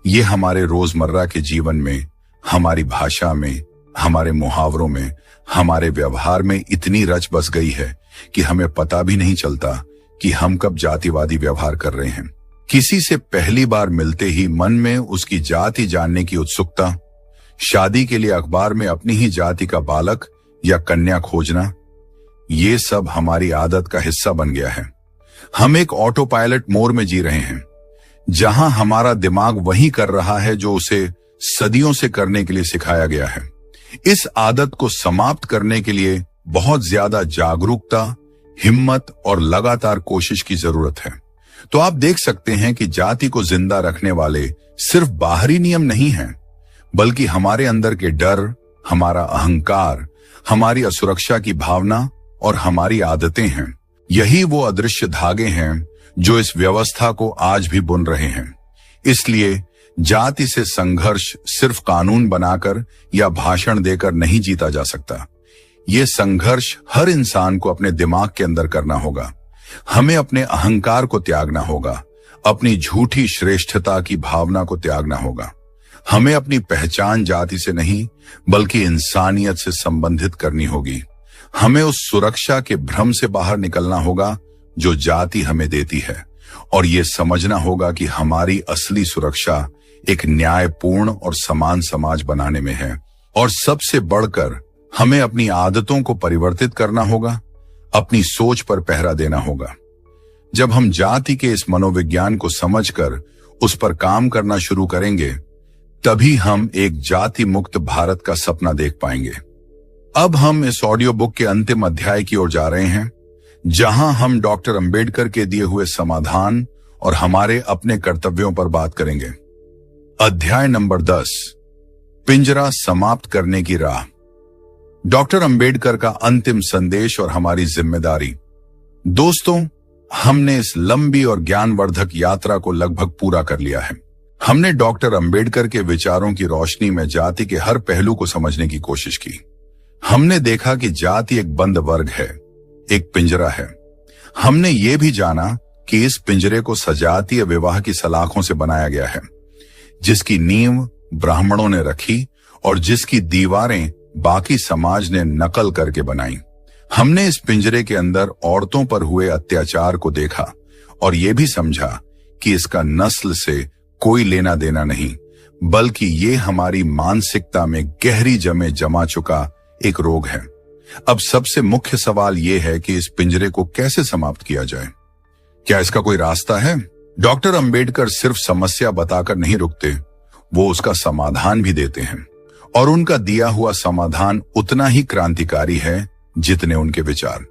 S1: ये हमारे रोजमर्रा के जीवन में, हमारी भाषा में, हमारे मुहावरों में, हमारे व्यवहार में इतनी रच बस गई है कि हमें पता भी नहीं चलता कि हम कब जातिवादी व्यवहार कर रहे हैं। किसी से पहली बार मिलते ही मन में उसकी जाति जानने की उत्सुकता, शादी के लिए अखबार में अपनी ही जाति का बालक या कन्या खोजना, ये सब हमारी आदत का हिस्सा बन गया है। हम एक ऑटो पायलट मोड में जी रहे हैं, जहां हमारा दिमाग वही कर रहा है जो उसे सदियों से करने के लिए सिखाया गया है। इस आदत को समाप्त करने के लिए बहुत ज्यादा जागरूकता, हिम्मत और लगातार कोशिश की जरूरत है। तो आप देख सकते हैं कि जाति को जिंदा रखने वाले सिर्फ बाहरी नियम नहीं हैं, बल्कि हमारे अंदर के डर, हमारा अहंकार, हमारी असुरक्षा की भावना और हमारी आदतें हैं। यही वो अदृश्य धागे हैं जो इस व्यवस्था को आज भी बुन रहे हैं। इसलिए जाति से संघर्ष सिर्फ कानून बनाकर या भाषण देकर नहीं जीता जा सकता। ये संघर्ष हर इंसान को अपने दिमाग के अंदर करना होगा। हमें अपने अहंकार को त्यागना होगा, अपनी झूठी श्रेष्ठता की भावना को त्यागना होगा। हमें अपनी पहचान जाति से नहीं बल्कि इंसानियत से संबंधित करनी होगी। हमें उस सुरक्षा के भ्रम से बाहर निकलना होगा जो जाति हमें देती है, और ये समझना होगा कि हमारी असली सुरक्षा एक न्यायपूर्ण और समान समाज बनाने में है। और सबसे बढ़कर हमें अपनी आदतों को परिवर्तित करना होगा, अपनी सोच पर पहरा देना होगा। जब हम जाति के इस मनोविज्ञान को समझकर उस पर काम करना शुरू करेंगे, तभी हम एक जाति मुक्त भारत का सपना देख पाएंगे। अब हम इस ऑडियो बुक के अंतिम अध्याय की ओर जा रहे हैं, जहां हम डॉक्टर अंबेडकर के दिए हुए समाधान और हमारे अपने कर्तव्यों पर बात करेंगे। अध्याय नंबर 10, पिंजरा समाप्त करने की राह। डॉक्टर अंबेडकर का अंतिम संदेश और हमारी जिम्मेदारी। दोस्तों, हमने इस लंबी और ज्ञानवर्धक यात्रा को लगभग पूरा कर लिया है। हमने डॉक्टर अंबेडकर के विचारों की रोशनी में जाति के हर पहलू को समझने की कोशिश की। हमने देखा कि जाति एक बंद वर्ग है, एक पिंजरा है। हमने ये भी जाना कि इस पिंजरे को सजातीय विवाह की सलाखों से बनाया गया है, जिसकी नींव ब्राह्मणों ने रखी और जिसकी दीवारें बाकी समाज ने नकल करके बनाई। हमने इस पिंजरे के अंदर औरतों पर हुए अत्याचार को देखा और यह भी समझा कि इसका नस्ल से कोई लेना देना नहीं, बल्कि ये हमारी मानसिकता में गहरी जमा चुका एक रोग है। अब सबसे मुख्य सवाल यह है कि इस पिंजरे को कैसे समाप्त किया जाए। क्या इसका कोई रास्ता है? डॉक्टर अंबेडकर सिर्फ समस्या बताकर नहीं रुकते, वो उसका समाधान भी देते हैं, और उनका दिया हुआ समाधान उतना ही क्रांतिकारी है जितने उनके विचार।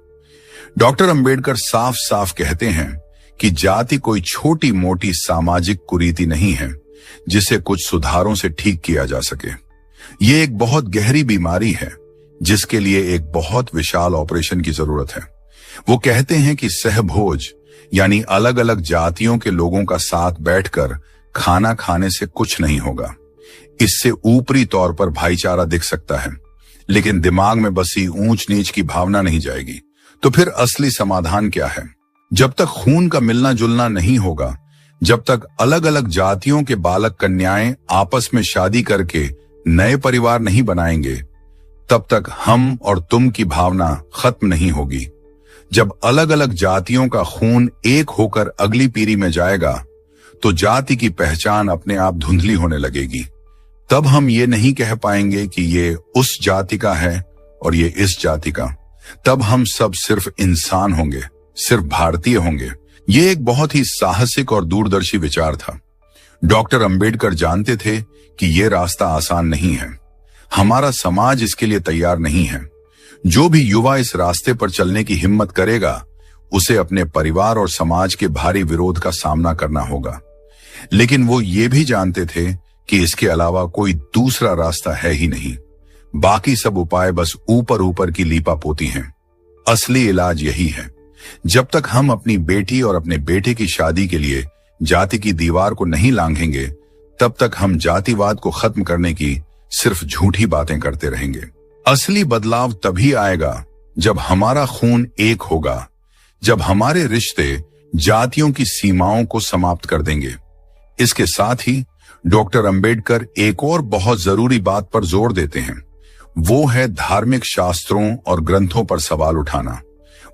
S1: डॉक्टर अंबेडकर साफ साफ कहते हैं कि जाति कोई छोटी मोटी सामाजिक कुरीति नहीं है जिसे कुछ सुधारों से ठीक किया जा सके। ये एक बहुत गहरी बीमारी है जिसके लिए एक बहुत विशाल ऑपरेशन की जरूरत है। वो कहते हैं कि सहभोज यानी अलग अलग जातियों के लोगों का साथ बैठकर खाना खाने से कुछ नहीं होगा। इससे ऊपरी तौर पर भाईचारा दिख सकता है, लेकिन दिमाग में बसी ऊंच नीच की भावना नहीं जाएगी। तो फिर असली समाधान क्या है? जब तक खून का मिलना जुलना नहीं होगा, जब तक अलग अलग जातियों के बालक कन्याएं आपस में शादी करके नए परिवार नहीं बनाएंगे, तब तक हम और तुम की भावना खत्म नहीं होगी। जब अलग अलग जातियों का खून एक होकर अगली पीढ़ी में जाएगा, तो जाति की पहचान अपने आप धुंधली होने लगेगी। तब हम ये नहीं कह पाएंगे कि ये उस जाति का है और ये इस जाति का। तब हम सब सिर्फ इंसान होंगे, सिर्फ भारतीय होंगे। ये एक बहुत ही साहसिक और दूरदर्शी विचार था। डॉक्टर अंबेडकर जानते थे कि ये रास्ता आसान नहीं है। हमारा समाज इसके लिए तैयार नहीं है। जो भी युवा इस रास्ते पर चलने की हिम्मत करेगा, उसे अपने परिवार और समाज के भारी विरोध का सामना करना होगा। लेकिन वो ये भी जानते थे कि इसके अलावा कोई दूसरा रास्ता है ही नहीं। बाकी सब उपाय बस ऊपर ऊपर की लीपापोती हैं। असली इलाज यही है। जब तक हम अपनी बेटी और अपने बेटे की शादी के लिए जाति की दीवार को नहीं लांघेंगे, तब तक हम जातिवाद को खत्म करने की सिर्फ झूठी बातें करते रहेंगे। असली बदलाव तभी आएगा जब हमारा खून एक होगा, जब हमारे रिश्ते जातियों की सीमाओं को समाप्त कर देंगे। इसके साथ ही डॉक्टर अंबेडकर एक और बहुत जरूरी बात पर जोर देते हैं, वो है धार्मिक शास्त्रों और ग्रंथों पर सवाल उठाना।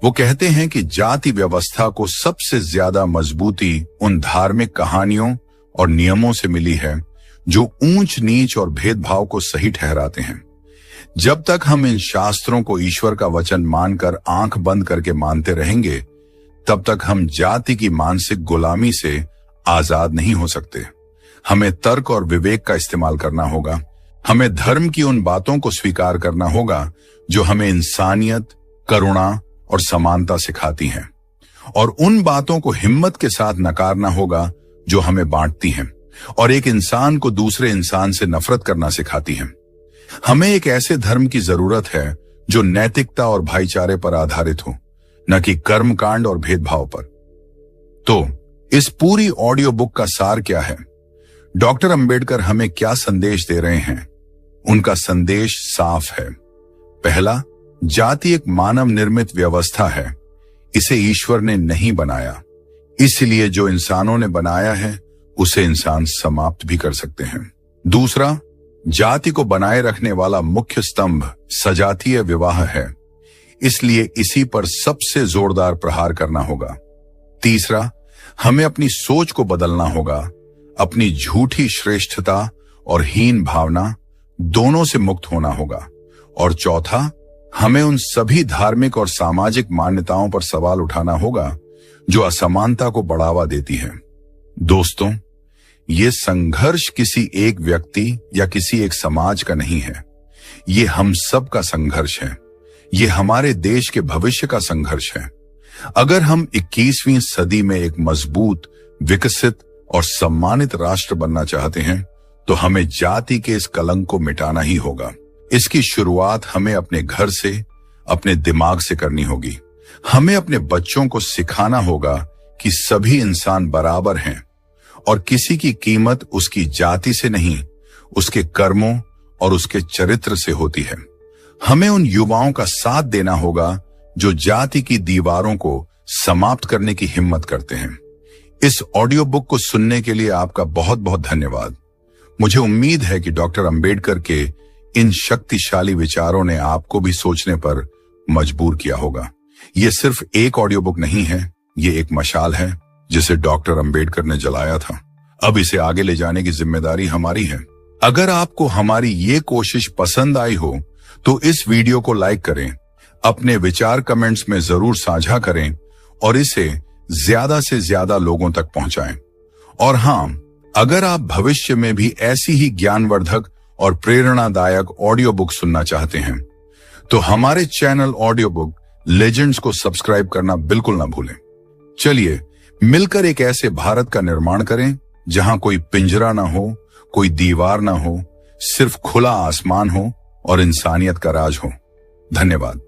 S1: वो कहते हैं कि जाति व्यवस्था को सबसे ज्यादा मजबूती उन धार्मिक कहानियों और नियमों से मिली है जो ऊंच नीच और भेदभाव को सही ठहराते हैं। जब तक हम इन शास्त्रों को ईश्वर का वचन मानकर आंख बंद करके मानते रहेंगे, तब तक हम जाति की मानसिक गुलामी से आजाद नहीं हो सकते। हमें तर्क और विवेक का इस्तेमाल करना होगा। हमें धर्म की उन बातों को स्वीकार करना होगा जो हमें इंसानियत, करुणा और समानता सिखाती हैं, और उन बातों को हिम्मत के साथ नकारना होगा जो हमें बांटती हैं और एक इंसान को दूसरे इंसान से नफरत करना सिखाती हैं। हमें एक ऐसे धर्म की जरूरत है जो नैतिकता और भाईचारे पर आधारित हो, न कि कर्मकांड और भेदभाव पर। तो इस पूरी ऑडियो बुक का सार क्या है? डॉक्टर अंबेडकर हमें क्या संदेश दे रहे हैं? उनका संदेश साफ है। पहला, जाति एक मानव निर्मित व्यवस्था है, इसे ईश्वर ने नहीं बनाया, इसलिए जो इंसानों ने बनाया है उसे इंसान समाप्त भी कर सकते हैं। दूसरा, जाति को बनाए रखने वाला मुख्य स्तंभ सजातीय विवाह है, इसलिए इसी पर सबसे जोरदार प्रहार करना होगा। तीसरा, हमें अपनी सोच को बदलना होगा, अपनी झूठी श्रेष्ठता और हीन भावना दोनों से मुक्त होना होगा। और चौथा, हमें उन सभी धार्मिक और सामाजिक मान्यताओं पर सवाल उठाना होगा जो असमानता को बढ़ावा देती हैं। दोस्तों, ये संघर्ष किसी एक व्यक्ति या किसी एक समाज का नहीं है, ये हम सब का संघर्ष है। ये हमारे देश के भविष्य का संघर्ष है। अगर हम 21वीं सदी में एक मजबूत, विकसित और सम्मानित राष्ट्र बनना चाहते हैं, तो हमें जाति के इस कलंक को मिटाना ही होगा। इसकी शुरुआत हमें अपने घर से, अपने दिमाग से करनी होगी। हमें अपने बच्चों को सिखाना होगा कि सभी इंसान बराबर हैं और किसी की कीमत उसकी जाति से नहीं, उसके कर्मों और उसके चरित्र से होती है। हमें उन युवाओं का साथ देना होगा जो जाति की दीवारों को समाप्त करने की हिम्मत करते हैं। इस ऑडियो बुक को सुनने के लिए आपका बहुत बहुत धन्यवाद। मुझे उम्मीद है कि डॉक्टर अंबेडकर के इन शक्तिशाली विचारों ने आपको भी सोचने पर मजबूर किया होगा। ये सिर्फ एक ऑडियो बुक नहीं है, ये एक मशाल है जिसे डॉक्टर अंबेडकर ने जलाया था। अब इसे आगे ले जाने की जिम्मेदारी हमारी है। अगर आपको हमारी ये कोशिश पसंद आई हो तो इस वीडियो को लाइक करें, अपने विचार कमेंट्स में जरूर साझा करें और इसे ज्यादा से ज्यादा लोगों तक पहुंचाएं। और हां, अगर आप भविष्य में भी ऐसी ही ज्ञानवर्धक और प्रेरणादायक ऑडियो बुक सुनना चाहते हैं तो हमारे चैनल ऑडियो बुक लेजेंड्स को सब्सक्राइब करना बिल्कुल ना भूलें। चलिए मिलकर एक ऐसे भारत का निर्माण करें जहां कोई पिंजरा ना हो, कोई दीवार ना हो, सिर्फ खुला आसमान हो और इंसानियत का राज हो। धन्यवाद।